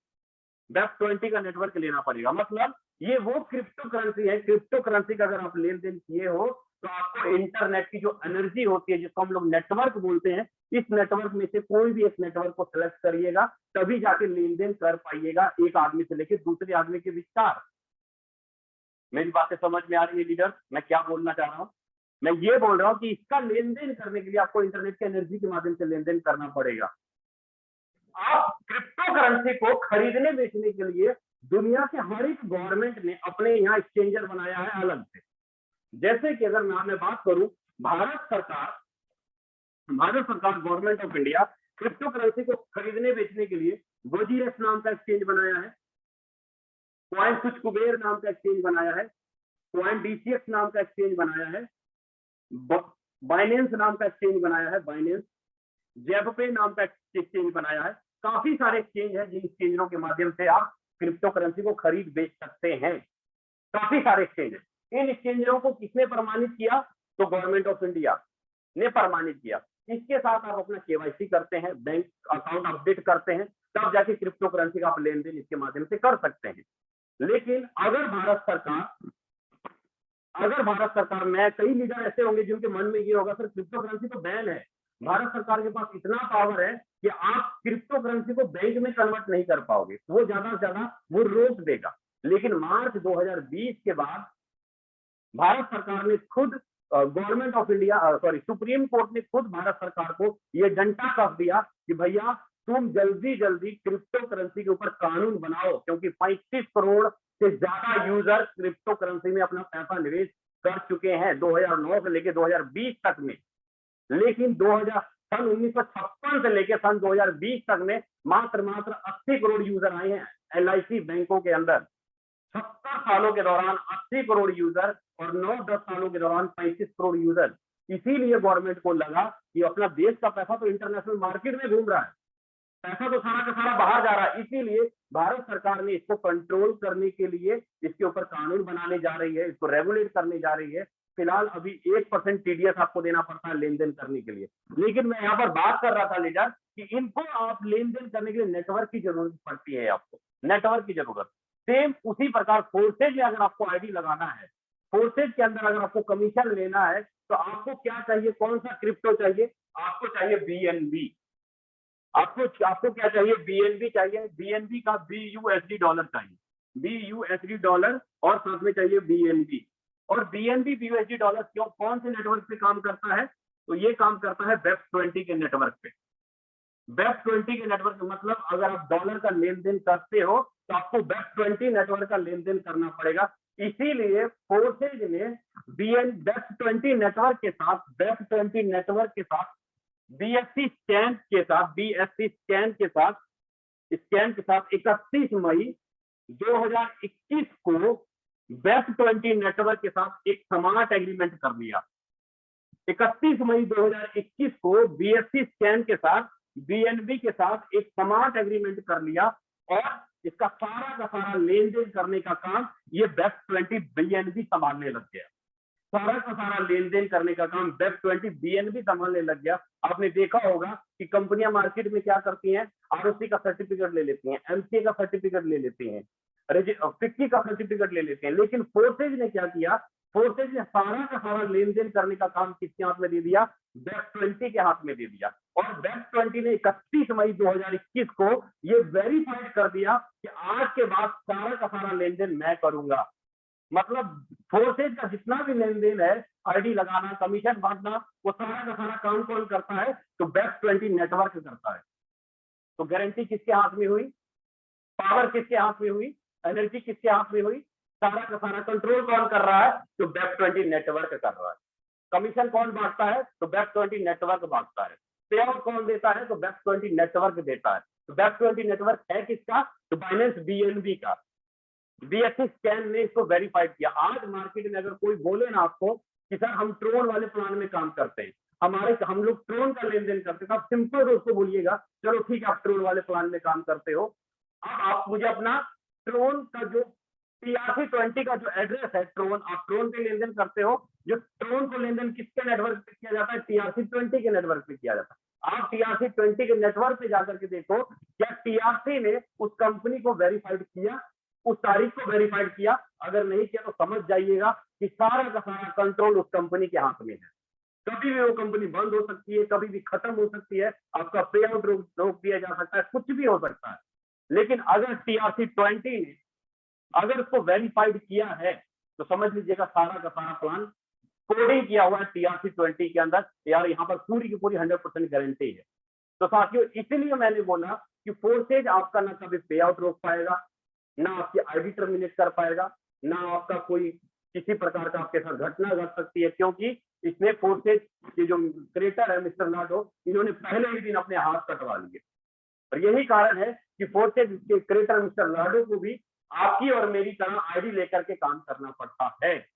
BEP20 का नेटवर्क लेना पड़ेगा। मतलब ये वो क्रिप्टो करेंसी है, क्रिप्टो करेंसी का अगर आप लेन देन किए हो तो आपको इंटरनेट की जो एनर्जी होती है, जिसको हम लोग नेटवर्क बोलते हैं, इस नेटवर्क में से कोई भी एक नेटवर्क को सेलेक्ट करिएगा, तभी जाके लेन देन कर पाइएगा एक आदमी से लेकर दूसरे आदमी के विचार। मेरी बातें समझ में आ रही है लीडर, मैं क्या बोलना चाह रहा हूं। मैं ये बोल रहा हूं कि इसका लेन देन करने के लिए आपको इंटरनेट की एनर्जी के माध्यम से लेन देन करना पड़ेगा। आप क्रिप्टो करेंसी को खरीदने बेचने के लिए दुनिया के हर एक गवर्नमेंट ने अपने यहाँ एक्सचेंजर बनाया है अलग से। जैसे कि अगर मैं बात करूं, भारत सरकार government of India crypto currency को खरीदने बेचने के लिए वजीरस नाम का एक्सचेंज बनाया है, कॉइन कुछ कुबेर नाम का एक्सचेंज बनाया है, कॉइन DCX नाम का एक्सचेंज बनाया है, बाइनेंस नाम का एक्सचेंज बनाया है, बाइनेंस, जेबपे नाम का एक्सचेंज बनाया है। काफी सारे एक्सचेंज है जिन एक्सचेंजों के माध्यम से आप क्रिप्टो करेंसी को खरीद बेच सकते हैं। काफी सारे एक्सचेंज है। इन एक्सचेंजों को किसने प्रमाणित किया, तो गवर्नमेंट ऑफ इंडिया ने प्रमाणित किया। इसके साथ आप अपना KYC करते हैं, बैंक अकाउंट अपडेट करते हैं, तब जाके क्रिप्टो करेंसी का आप लेन देन इसके माध्यम से कर सकते हैं। लेकिन अगर भारत सरकार में कई लीडर ऐसे होंगे जिनके मन में ये होगा, सर क्रिप्टो करेंसी तो बैन है, भारत सरकार के पास इतना पावर है कि आप क्रिप्टो करेंसी को बैंक में कन्वर्ट नहीं कर पाओगे, वो ज्यादा से ज्यादा वो रोक देगा। लेकिन मार्च 2020 के बाद भारत सरकार ने खुद, government of India, supreme court ने खुद भारत सरकार को यह डंडा कस दिया कि भैया तुम जल्दी जल्दी क्रिप्टो करेंसी के ऊपर कानून बनाओ, क्योंकि 35 करोड़ से ज्यादा यूजर क्रिप्टो करेंसी में अपना पैसा निवेश कर चुके हैं 2009 से लेकर 2020 तक में। लेकिन सन 1956 से लेकर सन 2020 तक में मात्र 80 करोड़ यूजर आए हैं LIC बैंकों के अंदर। 70 सालों के दौरान 80 करोड़ यूजर और 9-10 सालों के दौरान 35 करोड़ यूजर। इसीलिए गवर्नमेंट को लगा कि अपना देश का पैसा तो इंटरनेशनल मार्केट में घूम रहा है, पैसा तो सारा का सारा बाहर जा रहा है। इसीलिए भारत सरकार ने इसको कंट्रोल करने के लिए इसके ऊपर कानून बनाने जा रही है, इसको रेगुलेट करने जा रही है। फिलहाल अभी 1% TDS आपको देना पड़ता है लेन देन करने के लिए। लेकिन मैं यहाँ पर बात कर रहा था लीडर कि इनको आप लेन देन करने के लिए नेटवर्क की जरूरत पड़ती है, आपको नेटवर्क की जरूरत। सेम उसी प्रकार फोर्सेज में अगर आपको ID लगाना है, फोर्सेज के अंदर अगर आपको कमीशन लेना है, तो आपको क्या चाहिए, कौन सा क्रिप्टो चाहिए, आपको चाहिए BNB। आपको क्या चाहिए, BNB चाहिए। BNB का BUSD डॉलर चाहिए, BUSD डॉलर, और साथ में चाहिए BNB। और BNB BUSD डॉलर क्यों, कौन से नेटवर्क पे काम करता है, तो ये काम करता है BEP20 के नेटवर्क पे। BEP20 के नेटवर्क मतलब अगर आप डॉलर का लेन देन करते हो तो आपको BEP20 नेटवर्क का लेन देन करना पड़ेगा। इसीलिए फोर्सेज ने BEP20 नेटवर्क के साथ BSC स्कैन के साथ 31 मई 2021 को BEP20 नेटवर्क के साथ एक स्मार्ट एग्रीमेंट कर लिया। 31 मई 2021 को BSC स्कैन के साथ BNB के साथ एक स्मार्ट एग्रीमेंट कर लिया, और इसका सारा का सारा लेन देन करने का काम ये BEP20 BNB संभालने लग गया। सारा का सारा लेन देन करने का काम वेब 20 बीएनबी संभालने लग गया। आपने देखा होगा कि कंपनियां मार्केट में क्या करती हैं, आरओसी का सर्टिफिकेट ले लेती हैं, एमसीए का सर्टिफिकेट ले लेती हैं, फिक्की का सर्टिफिकेट ले लेते हैं, लेकिन फोर्सेज ने क्या किया, फोर्सेज ने सारा का सारा लेन देन करने का काम किसके हाथ में दे दिया, वेब 20 के हाथ में दे दिया। और वेब 20 ने 31 मई 2021 को ये वेरीफाइड कर दिया कि आज के बाद सारा का सारा लेन देन मैं करूंगा। मतलब फोर्सेज का जितना भी लेन देन है, आईडी लगाना, कमीशन बांटना, वो सारा का सारा काम कौन करता है, तो वेब 20 नेटवर्क करता है। तो गारंटी किसके हाथ में हुई, पावर किसके हाथ में हुई, एनर्जी किसके हाथ में हुई, सारा का सारा कंट्रोल कौन कर रहा है, तो वेब 20 नेटवर्क कर रहा है। कमीशन कौन बांटता है, तो वेब 20 नेटवर्क बांटता है। पे आउट कौन देता है, तो वेब 20 नेटवर्क देता है। तो वेब 20 नेटवर्क है किसका, तो बाइनेंस बीएनबी का। बीएससी स्कैन ने इसको वेरीफाइड किया। आज मार्केट में अगर कोई बोले ना आपको कि सर हम ट्रोन वाले प्लान में काम करते हैं, हम लोग ट्रोन का लेन देन करते हैं, तो आप सिंपल रूप से बोलिएगा चलो ठीक है आप ट्रोन वाले प्लान में काम करते हो, अब आप मुझे अपना ट्रोन का जो टीआरसी 20 का जो एड्रेस है, ट्रोन आप ट्रोन पे लेन देन करते हो, जो ट्रोन को लेन देन किसके नेटवर्क पे किया जाता है, टीआरसी 20 के नेटवर्क पे किया जाता है। आप टीआरसी 20 के नेटवर्क पे जाकर के देखो क्या टीआरसी ने उस कंपनी को वेरीफाइड किया, उस तारीख को वेरीफाइड किया। अगर नहीं किया तो समझ जाइएगा कि सारा का सारा कंट्रोल उस कंपनी के हाथ में है। कभी भी वो कंपनी बंद हो सकती है, कभी भी खत्म हो सकती है, आपका पे आउट रोक दिया जा सकता है, कुछ भी हो सकता है। लेकिन अगर टीआरसी 20 ने अगर उसको वेरीफाइड किया है तो समझ लीजिएगा सारा का सारा प्लान कोडिंग किया हुआ है टीआरसी 20 के अंदर, यार यहाँ पर पूरी की पूरी 100% गारंटी है। तो साथियों इसलिए मैंने बोला कि फोर्सेज आपका ना कभी पे आउट रोक पाएगा, ना आपकी आईडी टर्मिनेट कर पाएगा, ना आपका कोई किसी प्रकार का आपके साथ घटना घट सकती है, क्योंकि इसमें फोर्सेज के जो क्रिएटर है मिस्टर लाडो, इन्होंने पहले ही दिन अपने हाथ कटवा लिए। और यही कारण है कि फोर्सेज के क्रिएटर मिस्टर लाडो को भी आपकी और मेरी तरह आईडी लेकर के काम करना पड़ता है।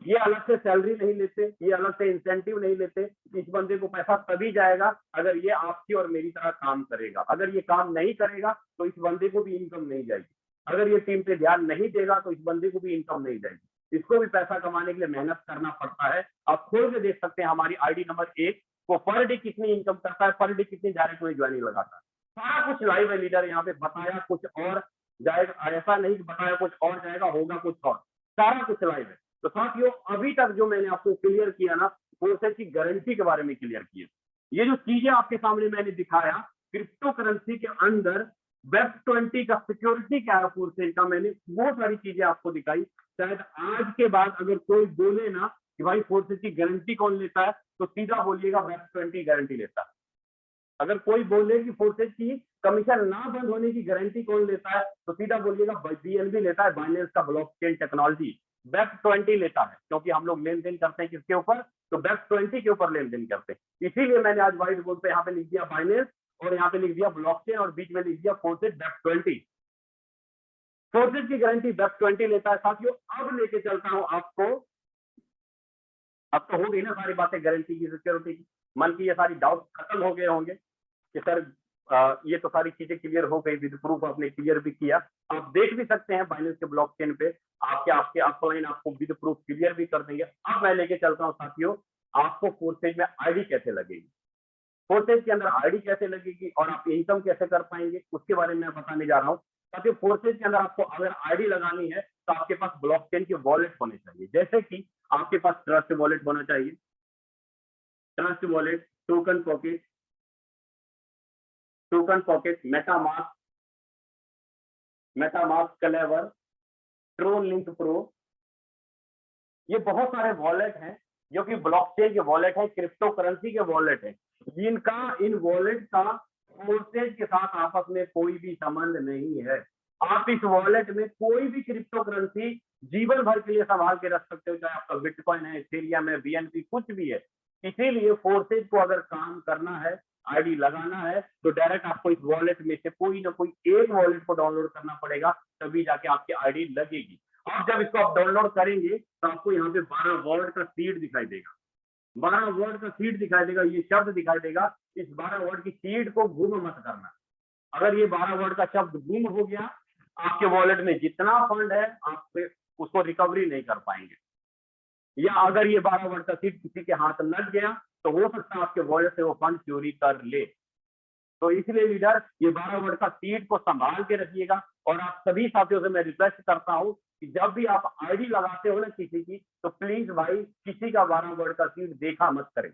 ये अलग से सैलरी नहीं लेते, ये अलग से इंसेंटिव नहीं लेते। इस बंदे को पैसा तभी जाएगा अगर ये आपकी और मेरी तरह काम करेगा। अगर ये काम नहीं करेगा तो इस बंदे को भी इनकम नहीं जाएगी। अगर ये टीम पे ध्यान नहीं देगा तो इस बंदे को भी इनकम नहीं जाएगी। इसको भी पैसा कमाने के लिए मेहनत करना पड़ता है। आप खोल के देख सकते हैं हमारी आईडी नंबर 1 को पर डे कितनी इनकम करता है, पर डे कितनी डायरेक्ट में ज्वाइनिंग लगाता है, सारा कुछ लाइव है। लीडर यहाँ पे बताया कुछ और जाएगा, ऐसा नहीं कि बताया कुछ और जाएगा, होगा कुछ और, सारा कुछ लाइव है। तो साथियों अभी तक जो मैंने आपको क्लियर किया ना, फोर्सेज की गारंटी के बारे में क्लियर किया। ये जो चीजें आपके सामने मैंने दिखाया, क्रिप्टो करेंसी के अंदर वेब 20 का सिक्योरिटी क्या है फोर्सेज का, मैंने वो सारी चीजें आपको दिखाई। शायद आज के बाद अगर कोई बोले ना कि भाई फोर्सेज की गारंटी कौन लेता है, तो सीधा बोलिएगा वेब 20 गारंटी लेता है। अगर कोई बोले कि फोर्सेज की कमीशन ना बंद होने की गारंटी कौन लेता है, तो सीधा बोलिएगा बीएनबी लेता है, बाइनेंस का ब्लॉकचेन टेक्नोलॉजी। वेब 20 लेता है क्योंकि हम लोग लेन देन करते हैं किसके ऊपर, तो वेब 20 के ऊपर लेन देन करते हैं। इसीलिए मैंने आज व्हाइट बोर्ड पे यहाँ पे लिख दिया बाइनेंस और यहाँ पे लिख दिया ब्लॉकचेन और बीच में लिख दिया फोर्सेज वेब 20। फोर्सेज की गारंटी वेब 20 लेता है। साथियों अब लेके चलता हूं आपको, अब तो हो गई ना सारी बातें गारंटी की, सिक्योरिटी की, मन की ये सारी डाउट खत्म हो गए होंगे कि सर ये तो सारी चीजें क्लियर हो गई, विद प्रूफ आपने क्लियर भी किया। आप देख भी सकते हैं बाइनेंस के ब्लॉकचेन पे, आपके ऑफलाइन आपको विद प्रूफ क्लियर भी कर देंगे। अब मैं लेके चलता हूं साथियों आपको फोर्सेज में आईडी कैसे लगेगी, फोर्सेज के अंदर आईडी कैसे लगेगी और आप इनकम कैसे कर पाएंगे, उसके बारे में मैं बताने जा रहा हूँ। साथियों फोर्सेज के अंदर आपको अगर आईडी लगानी है तो आपके पास ब्लॉकचेन के वॉलेट होने चाहिए। जैसे कि आपके पास ट्रस्ट वॉलेट होना चाहिए, Trust Wallet, TokenPocket, MetaMask, Klever, TronLink Pro, ये बहुत सारे वॉलेट हैं जो कि ब्लॉकचेन के वॉलेट है, क्रिप्टो करेंसी के वॉलेट है, जिनका इन वॉलेट का फोर्सेज के साथ आपस में कोई भी संबंध नहीं है। आप इस वॉलेट में कोई भी क्रिप्टो करेंसी जीवन भर के लिए संभाल के रख सकते हो, चाहे आपका बिटकॉइन है, इथेरियम है, बीएनबी, कुछ भी है। इसीलिए फोर्सेज को अगर काम करना है, आईडी लगाना है, तो डायरेक्ट आपको इस वॉलेट में से कोई ना कोई एक वॉलेट को डाउनलोड करना पड़ेगा, तभी जाके आपकी आईडी लगेगी। अब जब इसको आप डाउनलोड करेंगे तो आपको यहाँ पे 12 वर्ड का सीड दिखाई देगा, 12 वर्ड का सीड दिखाई देगा, ये शब्द दिखाई देगा। इस 12 वर्ड की सीड को गुम मत करना। अगर ये 12 वर्ड का शब्द गुम हो गया, आपके वॉलेट में जितना फंड है आप उसको रिकवरी नहीं कर पाएंगे। या अगर ये 12 वर्ड का सीट किसी के हाथ लग गया तो हो सकता है आपके वॉलेट से वो फंड चोरी कर ले। तो इसलिए लीडर ये 12 वर्ड का सीट को संभाल के रखिएगा। और आप सभी साथियों से मैं रिक्वेस्ट करता हूं कि जब भी आप आईडी लगाते हो ना किसी की, तो प्लीज भाई किसी का 12 वर्ड का सीट देखा मत करें,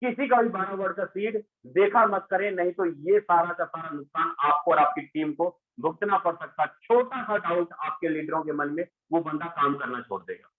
किसी का भी 12 वर्ड का सीट देखा मत करें, नहीं तो ये सारा का सारा नुकसान आपको और आपकी टीम को भुगतना पड़ सकता है। छोटा सा डाउट आपके लीडरों के मन में, वो बंदा काम करना छोड़ देगा।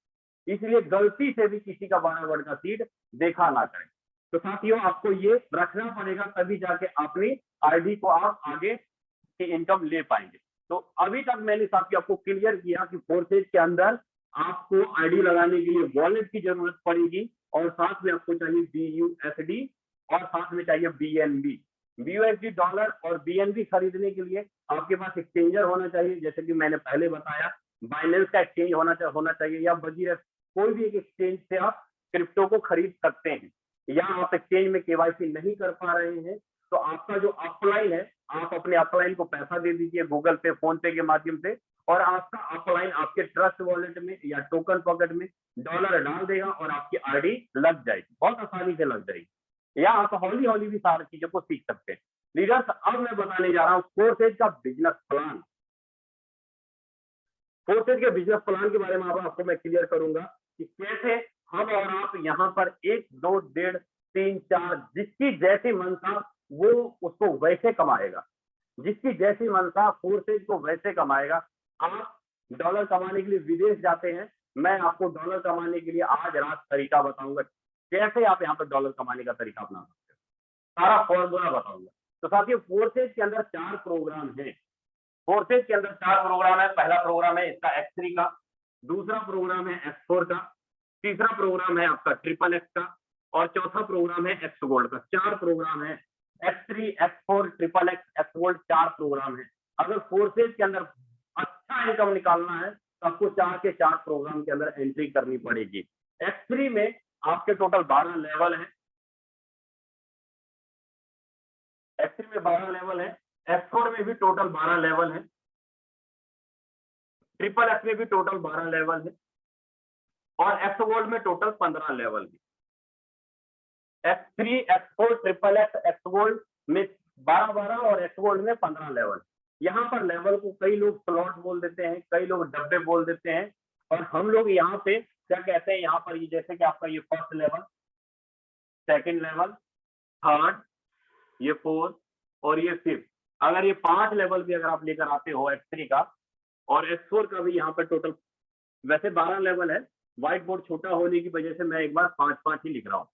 इसलिए गलती से भी किसी का 12 वर्ड का सीट देखा ना करें। तो साथियों आपको ये रखना पड़ेगा, तभी जाके अपनी आईडी को आप आगे की इनकम ले पाएंगे। तो अभी तक मैंने साथियों आपको क्लियर किया कि फोर्सेज के अंदर आपको आईडी लगाने के लिए वॉलेट की जरूरत पड़ेगी, और साथ में आपको चाहिए BUSD, और साथ में चाहिए BNB। BUSD डॉलर और BNB खरीदने के लिए आपके पास एक्सचेंजर होना चाहिए, जैसे कि मैंने पहले बताया बाइनेंस का एक्सचेंज होना चाहिए, या बजीरेक्स, कोई भी एक एक्सचेंज से आप क्रिप्टो को खरीद सकते हैं। या आप एक्सचेंज में केवाईसी नहीं कर पा रहे हैं, तो आपका जो अपलाइन है, आप अपने अपलाइन को पैसा दे दीजिए गूगल पे, फोन पे के माध्यम से, और आपका अपलाइन आपके ट्रस्ट वॉलेट में या टोकन पॉकेट में डॉलर डाल देगा और आपकी आईडी लग जाएगी, बहुत आसानी से लग जाएगी। या आप हौली हौली भी सारी चीजों को सीख सकते हैं। लीडर्स, अब मैं बताने जा रहा हूँ फोर्सेज का बिजनेस प्लान। फोर्सेज के बिजनेस प्लान के बारे में आपको मैं क्लियर करूंगा कि कैसे हम और आप यहाँ पर 1, 2, 1.5, 3, 4 जिसकी जैसी मनसा वो उसको वैसे कमाएगा, जिसकी जैसी मनसा फोर्सेज को वैसे कमाएगा। आप डॉलर कमाने के लिए विदेश जाते हैं, मैं आपको डॉलर कमाने के लिए आज रात तरीका बताऊंगा, कैसे आप यहाँ पर डॉलर कमाने का तरीका अपना सकते हो, सारा फॉर्मूला बताऊंगा। तो साथियों फोर्सेज के अंदर 4 प्रोग्राम है। फोर्सेज के अंदर 4 प्रोग्राम है। पहला प्रोग्राम है इसका X3 का, दूसरा प्रोग्राम है X4 का, तीसरा प्रोग्राम है आपका XXX का, और चौथा प्रोग्राम है X गोल्ड का। 4 प्रोग्राम है, X3, X4, XXX, X gold, 4 programme है। अगर फोर्सेज के अंदर अच्छा इनकम निकालना है तो आपको 4 के 4 प्रोग्राम के अंदर एंट्री करनी पड़ेगी। X3 में आपके टोटल 12 लेवल है, X3 में 12 लेवल है, X4 में भी टोटल 12 लेवल है, XXX में भी टोटल 12 लेवल है, और X गोल्ड में टोटल 15 लेवल है। X3, X4, XXX, X gold में 12-12 और X गोल्ड में 15 लेवल। यहाँ पर लेवल को कई लोग स्लॉट बोल देते हैं, कई लोग डब्बे बोल देते हैं, और हम लोग यहाँ पे क्या कहते हैं, यहाँ पर ये जैसे कि आपका ये first level, second level, third, ये फोर्थ और ये फिफ्थ। अगर ये 5 लेवल भी अगर आप लेकर आते हो X3 का और X4 का भी, यहाँ पर टोटल वैसे 12 लेवल है, व्हाइट बोर्ड छोटा होने की वजह से मैं एक बार 5-5 ही लिख रहा हूँ।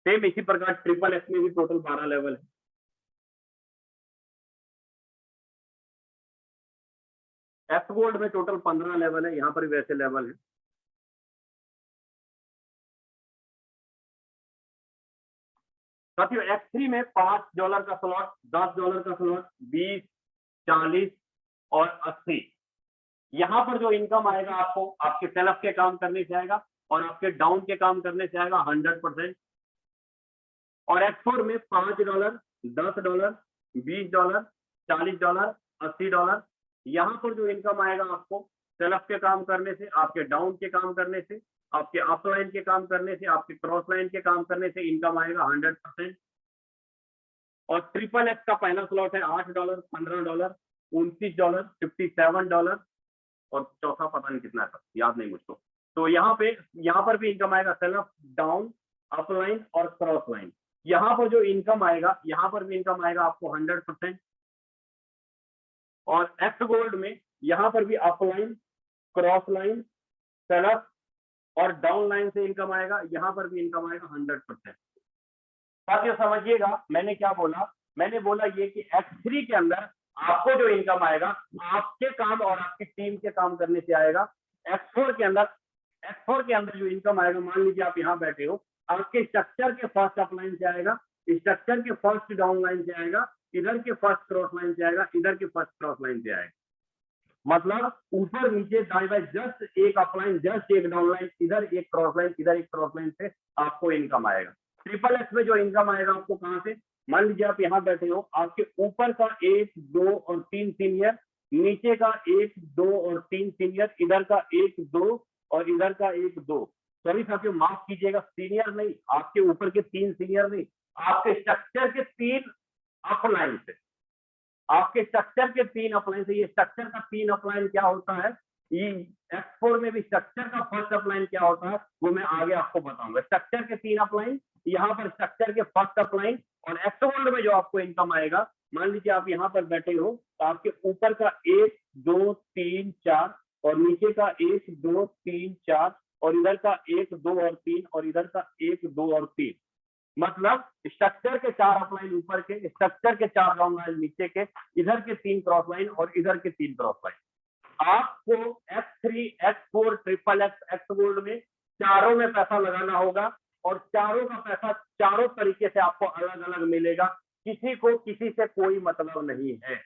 सेम इसी प्रकार XXX में भी टोटल 12 लेवल है। X गोल्ड में टोटल 15 लेवल है, यहाँ पर भी वैसे लेवल है। साथियों X3 में $5 का स्लॉट, $10 का स्लॉट, 20, 40 और 80। यहाँ पर जो इनकम आएगा आपको आपके सेल्फ के काम करने से आएगा और आपके डाउन के काम करने से आएगा 100%। और X4 में $5, $10, $20, $40, $80। यहाँ पर जो इनकम आएगा आपको सेल्फ के काम करने से, आपके डाउन के काम करने से, आपके अपलाइन के काम करने से, आपके क्रॉस लाइन के काम करने से इनकम आएगा 100%। और XXX का पहला स्लॉट है $8, $15, $29, $57 और चौथा पता नहीं कितना है, याद नहीं मुझको। तो यहाँ पर भी इनकम आएगा सेल्फ, डाउन, अपलाइन और क्रॉस लाइन। यहाँ पर जो इनकम आएगा, यहाँ पर भी इनकम आएगा आपको 100%। और X गोल्ड में यहाँ पर भी अपलाइन, क्रॉस लाइन, सेल्फ और डाउन लाइन से इनकम आएगा, यहाँ पर भी इनकम आएगा 100%। साथियों समझिएगा मैंने क्या बोला, मैंने बोला ये कि X3 के अंदर आपको जो इनकम आएगा आपके काम और आपकी टीम के काम करने से आएगा। X4 के अंदर जो इनकम आएगा, मान लीजिए आप यहाँ बैठे हो, आपके स्ट्रक्चर के फर्स्ट अपलाइन से आएगा, स्ट्रक्चर के फर्स्ट डाउन लाइन से आएगा, इधर के फर्स्ट क्रॉस लाइन से आएगा, इधर के फर्स्ट क्रॉस लाइन से आएगा। मतलब ऊपर नीचे दाएं बाएं जस्ट एक अपलाइन, जस्ट एक डाउन लाइन, इधर एक क्रॉस लाइन, इधर एक क्रॉस लाइन से आपको इनकम आएगा। XXX में जो इनकम आएगा आपको कहाँ से, मान लीजिए आप यहाँ बैठे हो, आपके ऊपर का 1, 2 और 3 सीनियर, नीचे का 1, 2 और 3 सीनियर, इधर का 1, 2 और इधर का 1 2। सॉरी साथियों, माफ कीजिएगा, सीनियर नहीं, आपके ऊपर के 3 सीनियर नहीं, आपके स्ट्रक्चर के 3 अपलाइन से, आपके स्ट्रक्चर के 3 अपलाइन से। ये स्ट्रक्चर का 3 अपलाइन क्या होता है, ये X4 में भी स्ट्रक्चर का फर्स्ट अपलाइन क्या होता है वो मैं आगे आपको बताऊंगा। स्ट्रक्चर के 3 अपलाइन, यहाँ पर स्ट्रक्चर के फर्स्ट अपलाइन, और एक्सगोल्ड में जो आपको इनकम आएगा, मान लीजिए आप यहाँ पर बैठे हो तो आपके ऊपर का 1 2 3 4 और नीचे का 1 2 3 4 और इधर का 1 2 और 3 और इधर का 1 2 और 3, मतलब स्ट्रक्चर के 4 अपलाइन ऊपर के, स्ट्रक्चर के 4 डाउन लाइन नीचे के, इधर के 3 क्रॉस लाइन और इधर के 3 क्रॉस लाइन। आपको X3 X4 triple x gold में चारों में पैसा लगाना होगा और चारों का पैसा चारों तरीके से आपको अलग अलग मिलेगा, किसी को किसी से कोई मतलब नहीं है।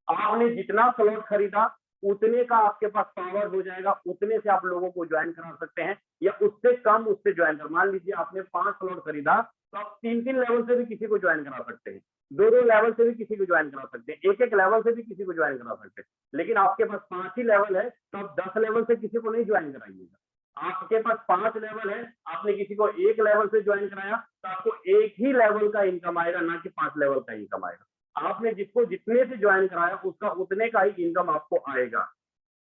आपने जितना स्लॉट खरीदा उतने का आपके पास पावर हो जाएगा, उतने से आप लोगों को ज्वाइन करा सकते हैं या उससे कम उससे ज्वाइन कर। मान लीजिए आपने 5 स्लॉट खरीदा तो आप 3 लेवल से भी किसी को ज्वाइन करा सकते हैं, 2 लेवल से भी किसी को ज्वाइन करा सकते हैं, 1 लेवल से भी किसी को ज्वाइन करा सकते हैं। लेकिन आपके पास 5 ही लेवल है तो आप 10 लेवल से किसी को नहीं ज्वाइन कराइएगा। आपके पास 5 लेवल है, आपने किसी को 1 लेवल से ज्वाइन कराया तो आपको 1 ही लेवल का इनकम आएगा, ना कि 5 लेवल का इनकम आएगा। आपने जिसको जितने से ज्वाइन कराया उसका उतने का ही इनकम आपको आएगा।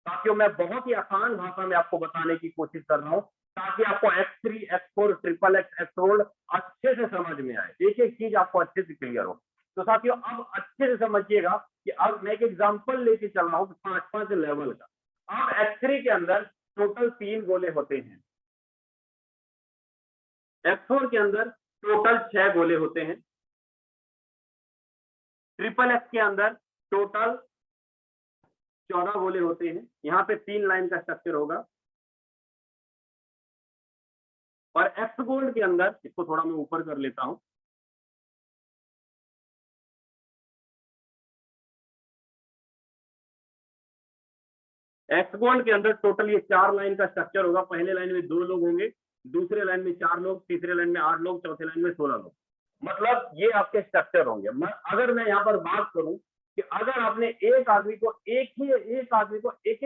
ताकि मैं बहुत ही आसान भाषा में आपको बताने की कोशिश कर रहा हूं ताकि आपको X3 X4 ट्रिपल एक्स एक्सगोल्ड अच्छे से समझ में आए, एक एक चीज आपको अच्छे से क्लियर हो। तो साथियों अब अच्छे से समझिएगा कि अब मैं एक एग्जांपल लेके चल रहा हूँ 5-5 लेवल का। अब X3 के अंदर टोटल 3 गोले होते हैं, X4 के अंदर टोटल 6 गोले होते हैं, ट्रिपल एक्स के अंदर टोटल 14 गोले होते हैं। यहाँ पे 3 लाइन का स्ट्रक्चर होगा और एक्स गोल्ड के अंदर, इसको थोड़ा मैं ऊपर कर लेता हूं, एक्स गोल्ड के अंदर टोटल ये 4 लाइन का स्ट्रक्चर होगा। पहले लाइन में 2 लोग होंगे, दूसरे लाइन में 4 लोग, तीसरे लाइन में 8 लोग, चौथे लाइन में 16 लोग, मतलब ये आपके स्ट्रक्चर होंगे। अगर मैं यहाँ पर बात करूं कि अगर आपने एक आदमी को एक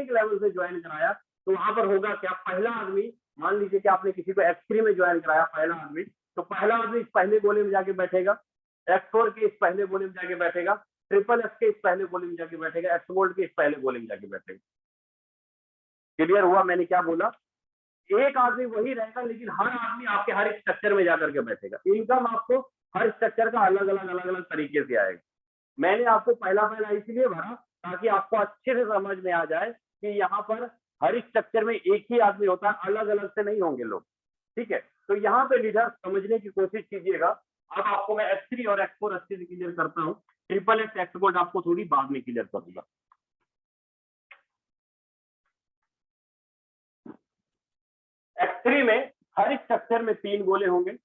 लेवल से ज्वाइन कराया तो वहां पर होगा क्या, पहला आदमी, मान लीजिए कि आपने किसी को X3 में ज्वाइन कराया पहला आदमी, तो पहला आदमी इस पहले गोले में जाके बैठेगा, X4 के इस पहले गोले में जाके बैठेगा, ट्रिपल एक्स के इस पहले गोले में जाके बैठेगा, एक्स गोल्ड के इस पहले गोले में जाके बैठेगा। क्लियर हुआ मैंने क्या बोला? एक आदमी वही रहेगा लेकिन हर आदमी आपके हर एक स्ट्रक्चर में जाकर के बैठेगा। इनकम आपको हर स्ट्रक्चर का अलग अलग तरीके से आएगा। मैंने आपको पहला इसलिए भरा ताकि आपको अच्छे से समझ में आ जाए कि यहाँ पर हर स्ट्रक्चर में एक ही आदमी होता है, अलग अलग से नहीं होंगे लोग, ठीक है। तो यहाँ पे लीडर समझने की कोशिश कीजिएगा। अब आपको मैं X3 और X4 अच्छे से क्लियर करता हूँ, ट्रिपल एक्स एक्सगोल्ड आपको थोड़ी बाद में क्लियर करूंगा। X3 में हर स्ट्रक्चर में 3 गोले होंगे।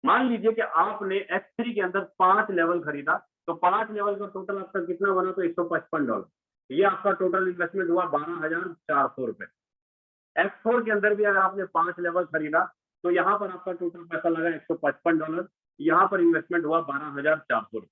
मान लीजिए कि आपने X3 के अंदर 5 लेवल खरीदा तो 5 लेवल का टोटल आपका कितना बना, तो $155। ये आपका टोटल इन्वेस्टमेंट हुआ 12,400 रुपए। X4 के अंदर भी अगर आपने 5 लेवल खरीदा तो यहाँ पर आपका टोटल पैसा लगा $155, यहाँ पर इन्वेस्टमेंट हुआ 12,400 रुपए।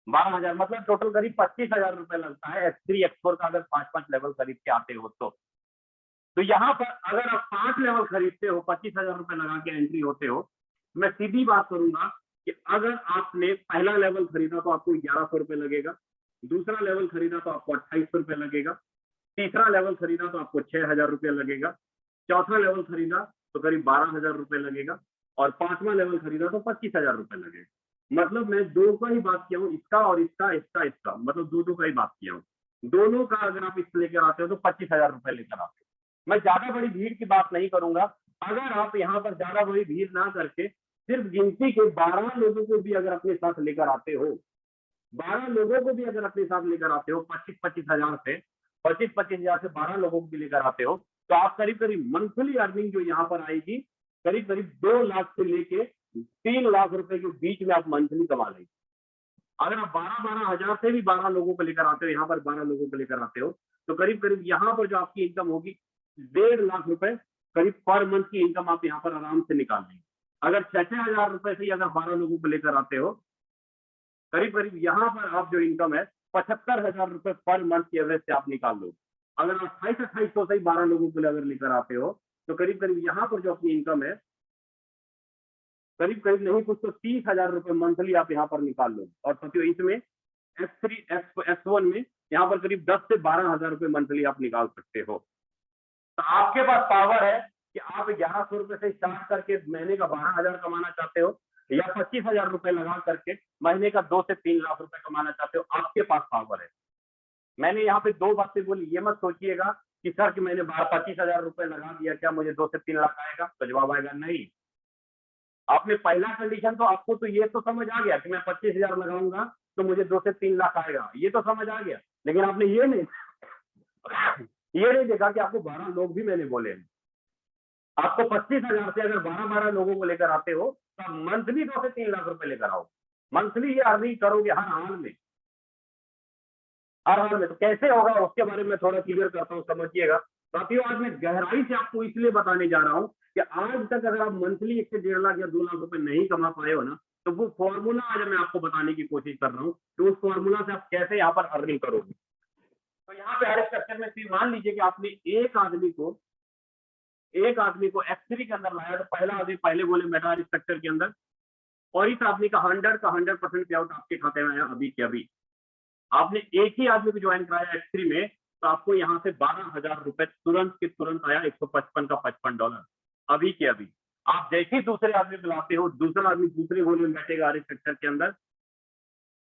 12,000 मतलब टोटल करीब 25,000 रुपए लगता है X3 X4 का, अगर 5-5 लेवल खरीद के आते हो तो यहाँ पर अगर आप 5 लेवल खरीदते हो, 25,000 रुपए लगा के एंट्री होते हो, मैं सीधी बात करूंगा कि अगर आपने पहला लेवल खरीदा तो आपको 1100 रुपए लगेगा, दूसरा लेवल खरीदा तो आपको 2800 रुपए लगेगा, तीसरा लेवल खरीदा तो आपको 6,000 रुपए लगेगा, चौथा लेवल खरीदा तो करीब 12,000 रुपए लगेगा और 5वां लेवल खरीदा तो 25,000 रुपए लगेगा। मतलब मैं 2 का ही बात किया हूँ, इसका और इसका, मतलब 2 का ही बात किया हूँ। दोनों का अगर आप इस लेकर आते हो तो 25,000 रुपए लेकर आते हो। मैं ज्यादा बड़ी भीड़ की बात नहीं करूंगा। अगर आप यहाँ पर ज्यादा बड़ी भीड़ ना करके सिर्फ गिनती के 12 लोगों को भी अगर अपने साथ लेकर आते हो, 12 लोगों को भी अगर अपने साथ लेकर आते हो, 25-25 हजार से 12 लोगों को भी लेकर आते हो तो आप करीब करीब मंथली अर्निंग जो यहाँ पर आएगी करीब करीब 2 लाख से लेके 3 लाख रुपए के बीच में आप मंथली कमा लेंगे। अगर आप 12 हजार से भी 12 लोगों को लेकर आते हो, यहाँ पर 12 लोगों को लेकर आते हो तो करीब करीब यहाँ पर जो आपकी इनकम होगी 1.5 लाख रुपए करीब पर मंथ की इनकम आप यहाँ पर आराम से निकाल लेंगे। अगर 6-6 हजार रुपए से अगर 12 लोगों को लेकर आते हो, करीब करीब यहाँ पर आप जो इनकम है 75,000 रुपए पर मंथ की एवरेज से आप निकाल लो। अगर आप 2800 से ही 12 लोगों के लिए अगर लेकर आते हो तो करीब करीब यहाँ पर जो अपनी इनकम है करीब करीब नहीं कुछ तो 30,000 रुपए मंथली आप यहाँ पर निकाल लो। और सोचिए इसमें S3 S1 में यहाँ पर करीब 10 से 12,000 रुपए मंथली आप निकाल सकते हो। तो आपके पास पावर है कि आप 1100 रुपए से स्टार्ट करके महीने का 12,000 कमाना चाहते हो या 25,000 रुपए लगा करके महीने का 2 से 3 लाख रुपए कमाना चाहते हो, आपके पास पावर है। मैंने यहाँ पे 2 बातें बोली, ये मत सोचिएगा कि सर कि मैंने 25,000 रुपए लगा दिया, क्या मुझे 2 से 3 लाख आएगा? तो जवाब आएगा नहीं। आपने पहला कंडीशन तो आपको तो ये तो समझ आ गया कि मैं 25,000 लगाऊंगा तो मुझे 2 से 3 लाख आएगा, ये तो समझ आ गया। लेकिन आपने ये नहीं देखा कि आपको 12 लोग भी मैंने बोले हैं। आपको 25,000 से अगर 12 लोगों को लेकर आते हो तो आप मंथली 2 से 3 लाख रुपए लेकर आओ। मंथली ये अर्निंग करोगे हर हाल में, हर हाल में। तो कैसे होगा उसके बारे में थोड़ा क्लियर करता हूँ, समझिएगा। साथियों, आज मैं गहराई से आपको इसलिए बताने जा रहा हूँ कि आज तक अगर आप मंथली 1 से 1.5 लाख या 2 लाख रुपए नहीं कमा पाए हो ना, तो वो फॉर्मूला आज मैं आपको बताने की कोशिश कर रहा हूँ कि उस फॉर्मूला से आप कैसे यहाँ पर अर्निंग करोगे। तो यहाँ पे हर स्ट्रक्चर में मान लीजिए कि आपने एक आदमी को X3 के अंदर लाया, तो पहला आदमी पहले बोले मेटा स्ट्रक्चर के अंदर, और इस आदमी का 100% पे आउट आपके खाते में आया अभी के अभी। आपने एक ही आदमी को ज्वाइन कराया X3 में, तो आपको यहाँ से 12,000 रुपए तुरंत के तुरंत आया, 155 का $55 अभी के अभी। आप जैसे ही दूसरे आदमी बुलाते हो, दूसरा आदमी दूसरे होल में बैठेगा हर स्ट्रक्चर के अंदर,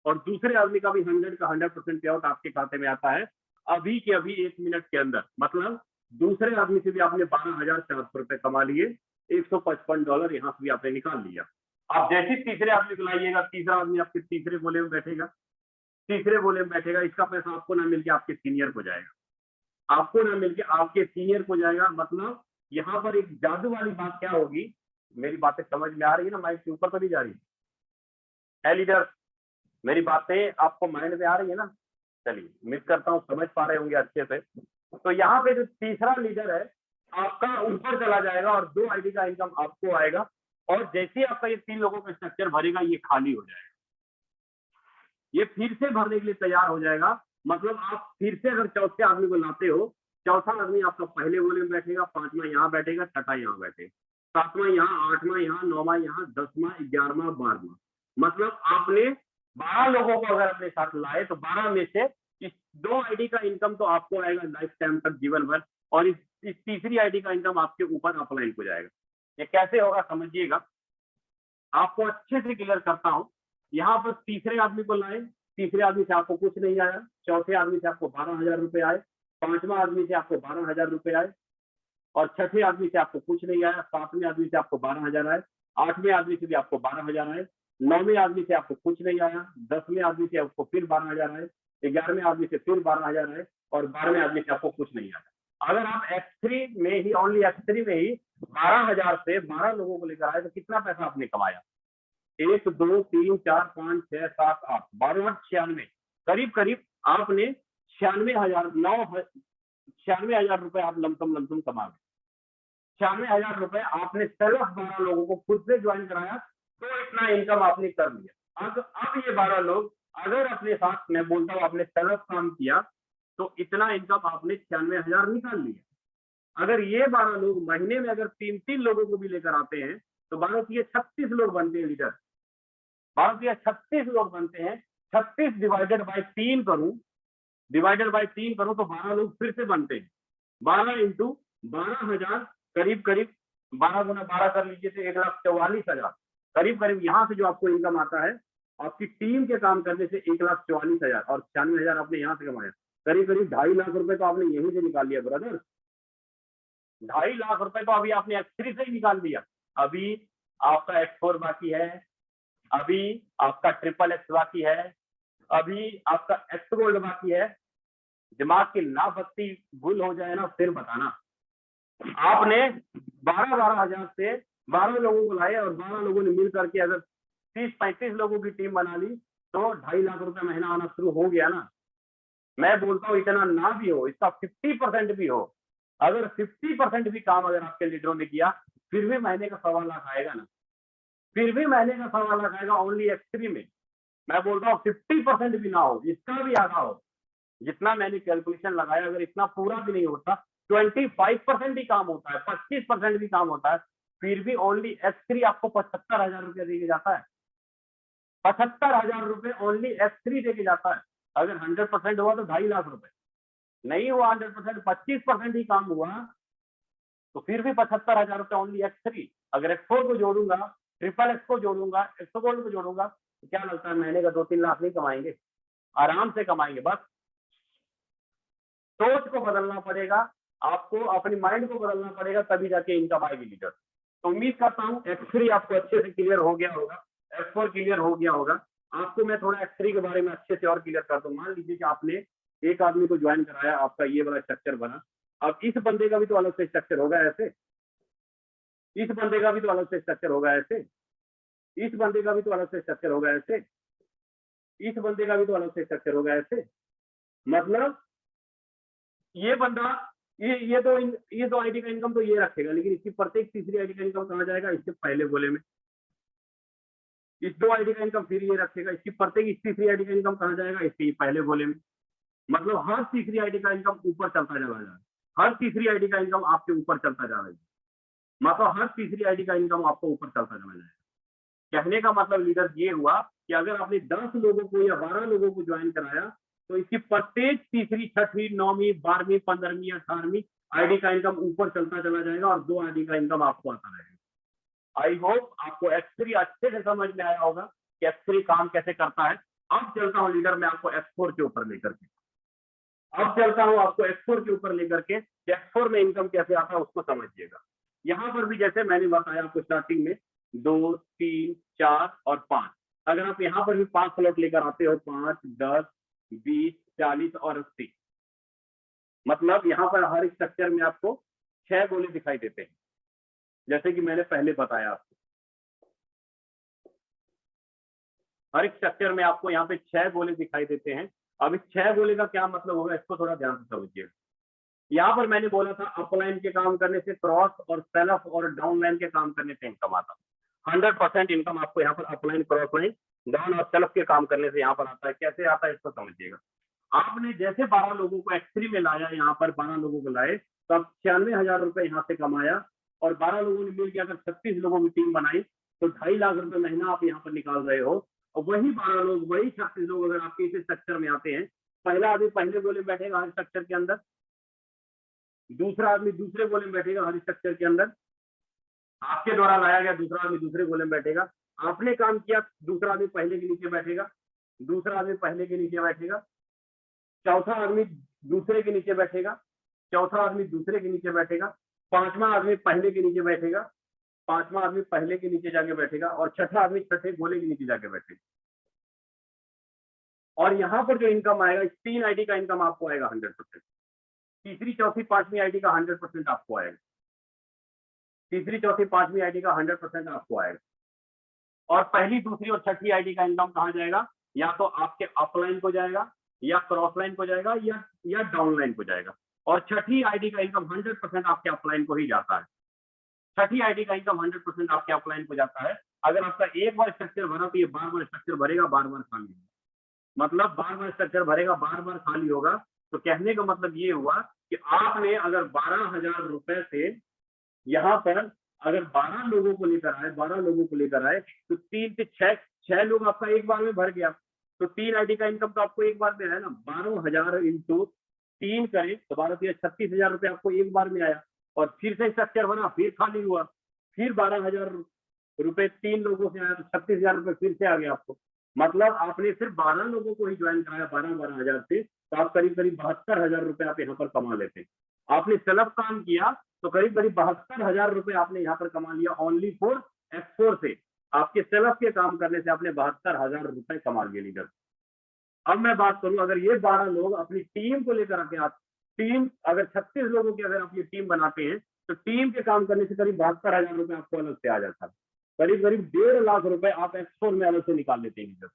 और दूसरे आदमी का भी 100% पे आउट आपके खाते में आता है अभी के अभी 1 मिनट के अंदर। मतलब दूसरे आदमी से भी आपने 12,400 रुपए कमा लिए, $155 यहाँ से भी आपने निकाल लिया। आप जैसे तीसरे आदमी को लाइएगा, तीसरा आदमी आपके तीसरे गोले में बैठेगा, इसका पैसा आपको ना मिलके आपके सीनियर को जाएगा, मतलब यहाँ पर एक जादू वाली बात क्या होगी, मेरी बातें समझ में आ रही है ना? माइक के ऊपर तो नहीं जा रही है लीडर? मेरी बातें आपको माइंड में आ रही है ना? चलिए, उम्मीद करता हूँ समझ पा रहे होंगे अच्छे से। तो यहाँ पे जो तीसरा लीडर है आपका ऊपर चला जाएगा और 2 आईडी का इनकम आपको आएगा, और जैसे ही आपका ये 3 लोगों का स्ट्रक्चर भरेगा, ये खाली हो जाएगा, ये फिर से भरने के लिए तैयार हो जाएगा। मतलब आप फिर से अगर चौथे आदमी को लाते हो, चौथा आदमी आपका पहले गोले में बैठेगा, 5वां यहाँ बैठेगा, छठा यहाँ बैठेगा, 7वां यहाँ, 8वां यहाँ, 9वां यहाँ, 10वां, 11वां, 12वां। मतलब आपने 12 लोगों को अगर अपने साथ लाए तो 12 में से इस 2 आईडी का इनकम तो आपको आएगा लाइफ टाइम तक, जीवन भर, और इस तीसरी आईडी का इनकम आपके ऊपर अपलाइन हो जाएगा। ये कैसे होगा समझिएगा, आपको अच्छे से क्लियर करता हूँ। यहाँ पर तीसरे आदमी को लाए, तीसरे आदमी से आपको कुछ नहीं आया, चौथे आदमी से आपको 12,000 रुपए आए, 5वां आदमी से आपको 12,000 रुपए आए, और छठे आदमी से आपको कुछ नहीं आया, 7वें आदमी से आपको 12,000 आए, 8वें आदमी से भी आपको 12,000 आए, 9वें आदमी से आपको कुछ नहीं आया, 10वें आदमी से आपको फिर 12,000 आए, 11वें आदमी से फिर 12,000 आए, और 12वें आदमी से आपको कुछ नहीं आया। अगर आप X3 में ही, ओनली X3 में ही 12,000 से 12 लोगों को लेकर आए तो कितना पैसा आपने कमाया? 1 2 3 4 5 6 7 8 12 96, करीब करीब आपने 96,000 रुपए आप लमसम कमा गए। 96,000 रुपए आपने सिर्फ 12 लोगों को खुद से ज्वाइन कराया तो इतना इनकम आपने कर लिया। अब ये 12 लोग अगर अपने साथ, मैं बोलता हूँ, आपने सिर्फ काम किया तो इतना इनकम आपने 96,000 निकाल लिया। अगर ये 12 लोग महीने में अगर 3-3 लोगों को भी लेकर आते हैं तो 12 से 36 लोग बनते हैं लीडर, 12 से 36 लोग बनते हैं। 36 डिवाइडेड बाय 3 करूं तो 12 लोग फिर से बनते हैं। 12 इंटू 12,000, करीब करीब 12 गुना 12 कर लीजिए तो 1,44,000, करीब करीब यहाँ से जो आपको इनकम आता है आपकी टीम के काम करने से 1,44,000, और 96,000 आपने यहाँ से कमाया, करीब करीब 2.5 लाख रुपए तो आपने यहीं से निकाल लिया ब्रदर। 2.5 लाख रुपए तो अभी आपने X3 से ही निकाल दिया। अभी आपका X4 बाकी है, अभी आपका XXX बाकी है, अभी आपका X गोल्ड बाकी है। दिमाग की लापत्ती गुल हो जाए ना फिर बताना। आपने 12,000 से 12 लोगों को लाए और 12 लोगों ने मिल करके अगर 30-35 लोगों की टीम बना ली तो 2.5 लाख रुपए महीना आना शुरू हो गया ना। मैं बोलता हूँ इतना ना भी हो, इसका 50% भी हो, अगर 50% भी काम अगर आपके लीडरों ने किया फिर भी महीने का 1.25 लाख आएगा ना, फिर भी महीने का 1.25 लाख आएगा ओनली X3 में। मैं बोलता हूँ 50% भी ना हो, इसका भी आधा हो, जितना मैंने कैलकुलेशन लगाया, अगर इतना पूरा भी नहीं होता, 25% ही काम होता है, 25% भी काम होता है, फिर भी ओनली X3 आपको 75,000 रुपया देके जाता है। 75,000 रुपए ओनली X3 देके जाता है। अगर 100% हुआ तो 2.5 लाख रुपए, नहीं हुआ 100%, 25% ही काम हुआ, तो फिर भी 75,000 रुपए ओनली X3। अगर X4 को जोड़ूंगा, ट्रिपल X को जोड़ूंगा, एक्सो गोल्ड को जोड़ूंगा, तो क्या लगता है महीने का 2-3 लाख नहीं कमाएंगे? आराम से कमाएंगे। बस सोच को बदलना पड़ेगा, आपको अपनी माइंड को बदलना पड़ेगा, तभी जाके इनकम आएगी लीडर। तो उम्मीद करता हूँ X3 आपको अच्छे से क्लियर हो गया होगा, X4 क्लियर हो गया होगा। आपको मैं थोड़ा X3 के बारे में अच्छे से और क्लियर कर दूं। मान लीजिए कि आपने एक आदमी को ज्वाइन कराया, आपका ये वाला स्ट्रक्चर बना। अब इस बंदे का भी तो अलग से स्ट्रक्चर होगा ऐसे, इस बंदे का भी तो अलग से स्ट्रक्चर होगा ऐसे, इस बंदे का भी तो अलग से स्ट्रक्चर होगा ऐसे, इस बंदे का भी तो अलग से स्ट्रक्चर होगा ऐसे। मतलब ये बंदा ये दो आईडी का इनकम तो ये रखेगा, लेकिन इसकी प्रत्येक तीसरी आईडी का इनकम कहाँ जाएगा? इसके पहले गोले में। इस दो आईडी का इनकम फिर ये रखेगा, इसकी प्रत्येक इस तीसरी आईडी का इनकम कहाँ जाएगा? इसके पहले गोले में। मतलब हर तीसरी आईडी का इनकम ऊपर चलता चला जा रहा है, हर तीसरी आईडी का इनकम आपके ऊपर चलता जा रहा है। मतलब हर तीसरी आईडी का इनकम आपको ऊपर चलता चला जाएगा। कहने का मतलब लीडर ये हुआ कि अगर आपने 10 लोगों को या 12 लोगों को ज्वाइन कराया, तो इसकी प्रत्येक तीसरी, छठवीं, 9वीं, 12वीं, 15वीं, 18वीं आईडी का इनकम ऊपर चलता चला जाएगा और 2 आईडी का इनकम आपको आता रहेगा। आई होप आपको X3 अच्छे से समझ में आया होगा कि X3 काम कैसे करता है। अब चलता हूं लीडर मैं आपको X4 के ऊपर लेकर के, अब चलता हूं आपको X4 के ऊपर लेकर के, X4 में इनकम कैसे आता है उसको समझिएगा। यहां पर भी जैसे मैंने बताया आपको स्टार्टिंग में 2, 3, 4 और 5, अगर आप यहाँ पर भी 5 स्लॉट लेकर आते हो, 5, 10, 20, 40 और 80, मतलब यहाँ पर हर स्ट्रक्चर में आपको 6 गोले दिखाई देते हैं, जैसे कि मैंने पहले बताया आपको। हर स्ट्रक्चर में आपको यहाँ पे 6 गोले दिखाई देते हैं। अब इस 6 गोले का क्या मतलब होगा, इसको थोड़ा ध्यान से समझिएगा। यहाँ पर मैंने बोला था अपलाइन के काम करने से, क्रॉस और सेल्फ और डाउनलाइन के काम करने से इनकम आता है। 100% इनकम आपको यहाँ पर अपलाइन, क्रॉस लाइन, डाउन और सेल्फ के काम करने से यहाँ पर आता है। कैसे आता है इसको समझिएगा। आपने जैसे 12 लोगों को X3 में लाया, यहाँ पर 12 लोगों को लाए, तो अब 96,000 रुपए यहाँ से कमाया, और 12 लोगों ने मिलकर अगर 36 लोगों की टीम बनाई तो 2.5 लाख रुपए महीना आप यहाँ पर निकाल रहे हो। और वही 12 लोग, वही 36 लोग अगर आपके इस स्ट्रक्चर में आते हैं, पहला आदमी पहले गोले में बैठेगा हर स्ट्रक्चर के अंदर, दूसरा आदमी दूसरे गोले में बैठेगा हर स्ट्रक्चर के अंदर, आपके द्वारा लाया गया दूसरा आदमी दूसरे गोले में बैठेगा, आपने काम किया, दूसरा आदमी पहले के नीचे बैठेगा, दूसरा आदमी पहले के नीचे बैठेगा, चौथा आदमी दूसरे के नीचे बैठेगा, चौथा आदमी दूसरे के नीचे बैठेगा, पांचवा आदमी पहले के नीचे बैठेगा, पांचवा आदमी पहले के नीचे जाके बैठेगा, और छठा आदमी छठे गोले के नीचे जाके बैठेगा। और यहाँ पर जो इनकम आएगा, 3 आईडी का इनकम आपको आएगा 100%। तीसरी, चौथी, पांचवी आईडी का 100% आपको आएगा। तीसरी, चौथी, पांचवी आईडी का 100% आपको आएगा। और पहली, दूसरी और छठी आईडी का इनकम कहाँ जाएगा? या तो आपके अपलाइन को जाएगा, या क्रॉस लाइन को जाएगा, या डाउन लाइन को जाएगा। और छठी आईडी का इनकम 100% आपके अपलाइन को ही जाता है। छठी आईडी का इनकम 100% आपके अपलाइन को जाता है। अगर आपका एक बार स्ट्रक्चर भरा तो ये बार बार स्ट्रक्चर भरेगा, बार बार खाली होगा। मतलब बार बार स्ट्रक्चर भरेगा, बार बार खाली होगा। तो कहने का मतलब ये हुआ कि आपने अगर 12,000 रुपए से यहाँ पर अगर 12 लोगों को लेकर आए, 12 लोगों को लेकर आए, तो 3 से 6 लोग आपका एक बार में भर गया। तो 3 आईडी का इनकम तो आपको एक बार में है ना। 12,000 इंटू 3 करें तो 12 से 36,000 रुपए आपको एक बार में आया। और फिर से स्ट्रक्चर बना, फिर खाली हुआ, फिर 12,000 रुपए 3 लोगों से आया, तो 36,000 रुपए फिर से आ गया आपको। मतलब आपने सिर्फ 12 लोगों को ही ज्वाइन कराया 12,000 से, तो आप करीब करीब 72,000 रुपए आप यहाँ पर कमा लेते। आपने सेल्फ काम किया तो करीब करीब 72,000 रुपए आपने यहाँ पर कमा लिया, ओनली फॉर X4 से। आपके सेल्फ के काम करने से आपने 72,000 रुपए कमा लिए लीडर। अब मैं बात करूं, अगर ये 12 लोग अपनी टीम को लेकर आके आते, टीम अगर 36 लोगों की अगर अपनी टीम बनाते हैं, तो टीम के काम करने से करीब 72,000 रुपए आपको अलग से आ जाता है। करीब करीब 1.5 लाख रुपए आप X4 में अलग से निकाल लेते हैं लीडर।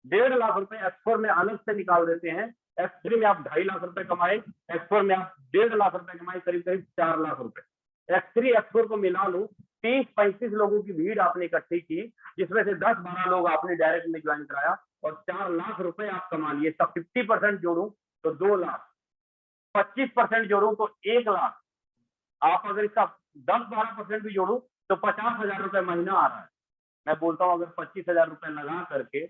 1.5 लाख रुपए X4 में अलग से निकाल देते हैं। X3 में आप 2.5 लाख रुपए कमाए, X4 में आप 1.5 लाख रुपए कमाए, करीब करीब 4 लाख रुपए। X3 X4 को मिला लो, 30-35 लोगों की भीड़ आपने इकट्ठी की, जिसमें से 10-12 लोग आपने डायरेक्ट में ज्वाइन कराया, और 4 लाख रुपए आप कमा लिए, तब 50% जोड़ूं तो 2 लाख, 25% जोड़ूं तो 1 लाख, आप अगर इसका 10-12% भी जोड़ूं तो 50,000 रुपए महीना आ रहा है। मैं बोलता हूं अगर 25,000 रुपए लगा करके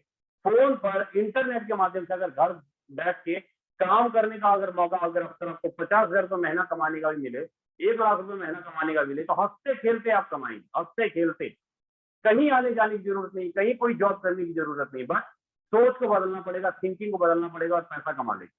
फोन पर इंटरनेट के माध्यम से अगर घर बैठ के काम करने का अगर मौका, अगर आपको 50,000 रुपए महीना कमाने का भी मिले, 1 लाख रुपए महीना कमाने का मिले, तो हंसते खेलते आप कमाएंगे, हंसते खेलते। कहीं आने जाने की जरूरत नहीं, कहीं कोई जॉब करने की जरूरत नहीं, बस सोच को बदलना पड़ेगा, थिंकिंग को बदलना पड़ेगा और पैसा कमा लेंगे।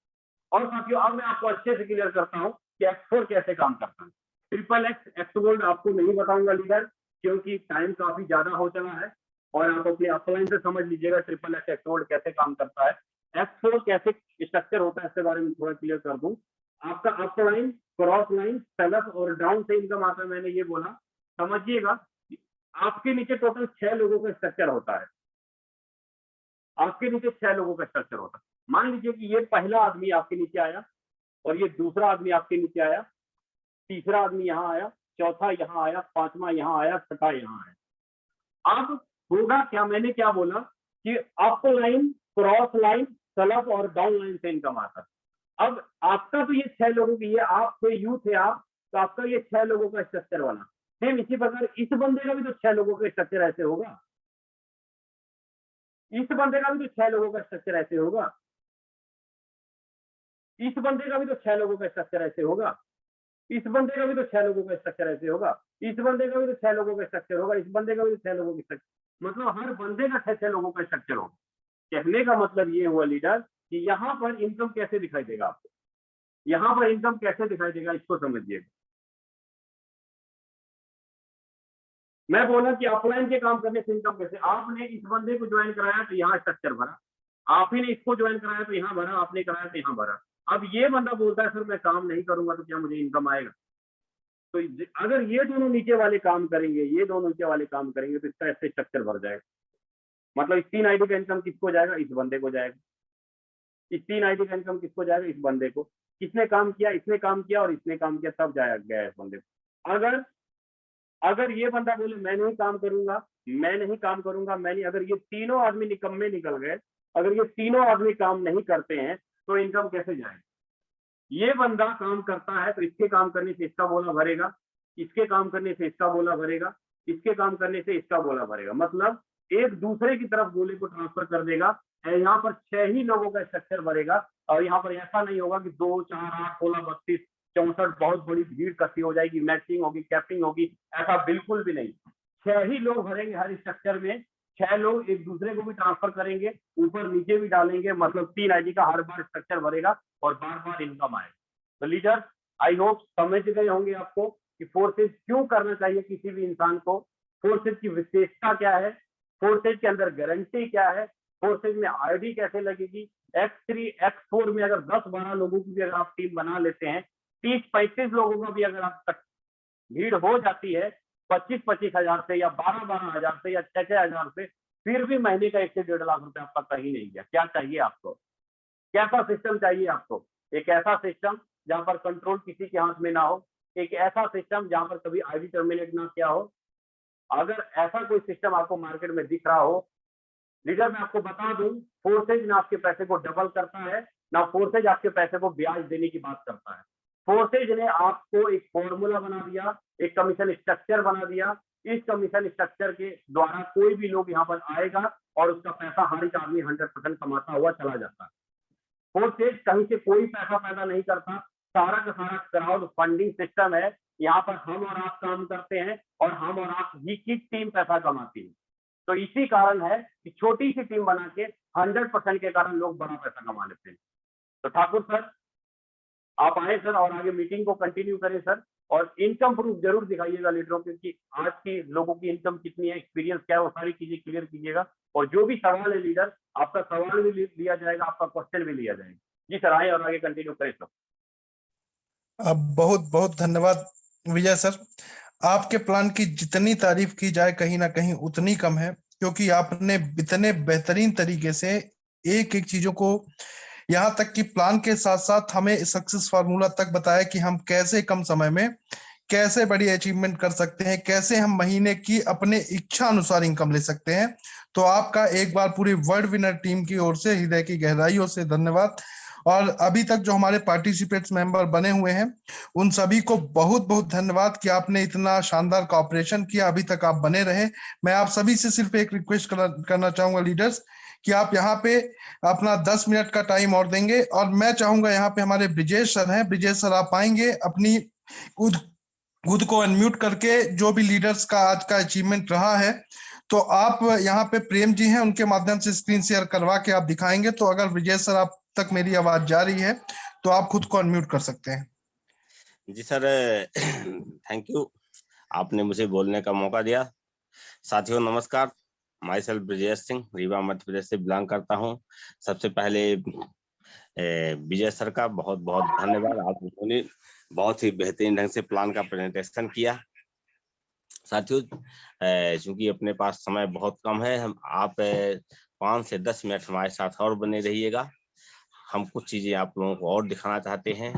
और साथियों अब मैं आपको अच्छे से क्लियर करता हूँ कि X4 कैसे काम करता है। ट्रिपल एक्स एक्स गोल्ड आपको नहीं बताऊंगा लीडर, क्योंकि टाइम काफी ज्यादा हो चला है, और आप अपने अपलाइन से समझ लीजिएगा ट्रिपल एक्स एक्स गोल्ड कैसे काम करता है। X4 कैसे स्ट्रक्चर होता है इसके बारे में थोड़ा क्लियर कर दूं। आपका अपलाइन, क्रॉस लाइन, सेलअप और डाउन से इनकम आता है। मैंने ये बोला, समझिएगा आपके नीचे टोटल 6 लोगों का स्ट्रक्चर होता है, आपके नीचे 6 लोगों का स्ट्रक्चर होता है। मान लीजिए कि ये पहला आदमी आपके नीचे आया, और ये दूसरा आदमी आपके नीचे आया, तीसरा आदमी यहाँ आया, चौथा यहाँ आया, पांचवा यहाँ आया, छठा यहाँ आया। अब होगा क्या, मैंने क्या बोला कि अप लाइन, क्रॉस लाइन, सेलअप और डाउन लाइन से इनकम आता है। अब आपका तो ये 6 लोगों की, ये आप कोई यूथ है आप, तो आपका ये 6 लोगों का स्ट्रक्चर बना। सेम इसी प्रकार इस बंदे का भी तो 6 लोगों का स्ट्रक्चर ऐसे होगा, इस बंदे का भी तो 6 लोगों का स्ट्रक्चर ऐसे होगा, इस बंदे का भी तो 6 लोगों का स्ट्रक्चर ऐसे होगा, इस बंदे का भी तो 6 लोगों का स्ट्रक्चर ऐसे होगा, इस बंदे का भी तो 6 लोगों का स्ट्रक्चर होगा, इस बंदे का भी तो 6 लोगों का स्ट्रक्चर, मतलब हर बंदे का 6 लोगों का स्ट्रक्चर होगा। कहने का मतलब ये हुआ लीडर कि यहाँ पर इनकम कैसे दिखाई देगा आपको, यहाँ पर इनकम कैसे दिखाई देगा, इसको समझिएगा। मैं बोला कि ऑफलाइन के काम करने से इनकम कैसे, आपने इस बंदे को ज्वाइन कराया तो यहाँ स्ट्रक्चर भरा, आप ही ने इसको ज्वाइन कराया तो यहाँ भरा, आपने कराया तो यहाँ भरा। अब ये बंदा बोलता है सर मैं काम नहीं करूंगा तो क्या मुझे इनकम आएगा? तो अगर ये दोनों नीचे वाले काम करेंगे, ये दोनों नीचे वाले काम करेंगे, तो इसका ऐसे स्ट्रक्चर भर जाएगा। मतलब इस 3 आईडी का इनकम किसको जाएगा? इस बंदे को जाएगा। इस 3 आईडी का इनकम किसको जाएगा? इस बंदे को। किसने काम किया? इसने काम किया और इसने काम किया, तब जाया गया इस बंदे को। अगर ये बंदा बोले मैं नहीं काम करूंगा, मैं नहीं काम करूंगा, मैं नहीं, अगर ये तीनों आदमी निकम्मे निकल गए, अगर ये तीनों आदमी काम नहीं करते हैं तो इनकम कैसे जाएगी? ये बंदा काम करता है तो इसके काम करने से इसका बोला भरेगा, इसके काम करने से इसका बोला भरेगा, इसके काम करने से इसका बोला भरेगा, मतलब एक दूसरे की तरफ गोले को ट्रांसफर कर देगा। यहाँ पर 6 ही लोगों का स्ट्रक्चर भरेगा, और यहाँ पर ऐसा नहीं होगा कि 2, 4, 8, 16, 32, 64 बहुत बड़ी भीड़ इकट्ठी हो जाएगी, मैचिंग होगी, कैपिंग होगी, ऐसा बिल्कुल भी नहीं। 6 ही लोग भरेंगे हर स्ट्रक्चर में, 6 लोग एक दूसरे को भी ट्रांसफर करेंगे, ऊपर नीचे भी डालेंगे, मतलब 3 आईडी का हर बार स्ट्रक्चर भरेगा और बार बार इनकम आएगा। तो लीडर आई होप समझ गए होंगे आपको कि फोर्सेज क्यों करना चाहिए किसी भी इंसान को, फोर्सेज की विशेषता क्या है, फोर्सेज के अंदर गारंटी क्या है, फोर्सेज में आईडी कैसे लगेगी। X3 X4 में अगर 10-12 लोगों की भी अगर आप टीम बना लेते हैं, 30-35 लोगों का भी अगर आप भीड़ हो जाती है 25-25 हजार से या 12-12 हजार से या 6-6 हजार से, फिर भी महीने का 1 से 1.5 लाख रुपए आपका कहीं नहीं गया। क्या चाहिए आपको? कैसा सिस्टम चाहिए आपको? एक ऐसा सिस्टम जहां पर कंट्रोल किसी के हाथ में ना हो, एक ऐसा सिस्टम जहां पर कभी आईडी टर्मिनेट ना किया हो। अगर ऐसा कोई सिस्टम आपको मार्केट में दिख रहा हो, लीडर मैं आपको बता दूं, फोर्सेज ना आपके पैसे को डबल करता है, ना फोर्सेज आपके पैसे को ब्याज देने की बात करता है। फोर्सेज ने आपको एक फॉर्मूला बना दिया, एक कमीशन स्ट्रक्चर बना दिया। इस कमीशन स्ट्रक्चर के द्वारा कोई भी लोग यहाँ पर आएगा और उसका पैसा हर एक आदमी 100% कमाता हुआ चला जाता है। फोर्सेज कहीं से कोई पैसा पैदा नहीं करता, सारा का सारा क्राउड फंडिंग सिस्टम है। यहाँ पर हम और आप काम करते हैं और हम और आप ही की टीम पैसा कमाती है। तो इसी कारण है कि छोटी सी टीम बना के 100% के कारण लोग बड़ा पैसा कमा लेते हैं। तो ठाकुर सर आप आए सर और आगे मीटिंग को कंटिन्यू करें सर, और इनकम प्रूफ जरूर दिखाइएगा लीडरों को कि आज की लोगों की इनकम कितनी है, एक्सपीरियंस क्या है, वो सारी चीजें क्लियर कीजिएगा। और जो भी सवाल है लीडर, आपका सवाल भी लिया जाएगा, आपका क्वेश्चन भी लिया जाएगा। जी सर आए और आगे कंटिन्यू करें सर। बहुत बहुत धन्यवाद विजय सर। आपके प्लान की जितनी तारीफ की जाए कहीं ना कहीं उतनी कम है, क्योंकि आपने इतने बेहतरीन तरीके से एक एक चीजों को, यहाँ तक कि प्लान के साथ साथ हमें सक्सेस फार्मूला तक बताया कि हम कैसे कम समय में कैसे बड़ी अचीवमेंट कर सकते हैं, कैसे हम महीने की अपने इच्छा अनुसार इनकम ले सकते हैं। तो आपका एक बार पूरी वर्ल्ड विनर टीम की ओर से हृदय की गहराइयों से धन्यवाद। और अभी तक जो हमारे पार्टिसिपेट्स मेंबर बने हुए हैं उन सभी को बहुत बहुत धन्यवाद कि आपने इतना शानदार कॉपरेशन किया, अभी तक आप बने रहे। मैं आप सभी से सिर्फ एक रिक्वेस्ट करना चाहूंगा लीडर्स, कि आप यहाँ पे अपना 10 मिनट का टाइम और देंगे। और मैं चाहूंगा यहाँ पे हमारे ब्रिजेश सर हैं, ब्रिजेश सर आप आएंगे अपनी खुद खुद को अनम्यूट करके, जो भी लीडर्स का आज का अचीवमेंट रहा है, तो आप यहाँ पे प्रेम जी हैं उनके माध्यम से स्क्रीन शेयर करवा के आप दिखाएंगे। तो अगर ब्रिजेश सर आप तक मेरी आवाज जा रही है तो आप खुद को अनम्यूट कर सकते हैं। जी सर, थैंक यू, आपने मुझे बोलने का मौका दिया। साथियों नमस्कार, माई सेल्फ ब्रिजेश सिंह, रीवा मध्य प्रदेश से बिलोंग करता हूँ। सबसे पहले विजय सर का बहुत बहुत धन्यवाद, आप उन्होंने बहुत ही बेहतरीन ढंग से प्लान का प्रेजेंटेशन किया। साथियों चूंकि अपने पास समय बहुत कम है, हम आप 5 से 10 मिनट हमारे साथ और बने रहिएगा। हम कुछ चीजें आप लोगों को और दिखाना चाहते हैं।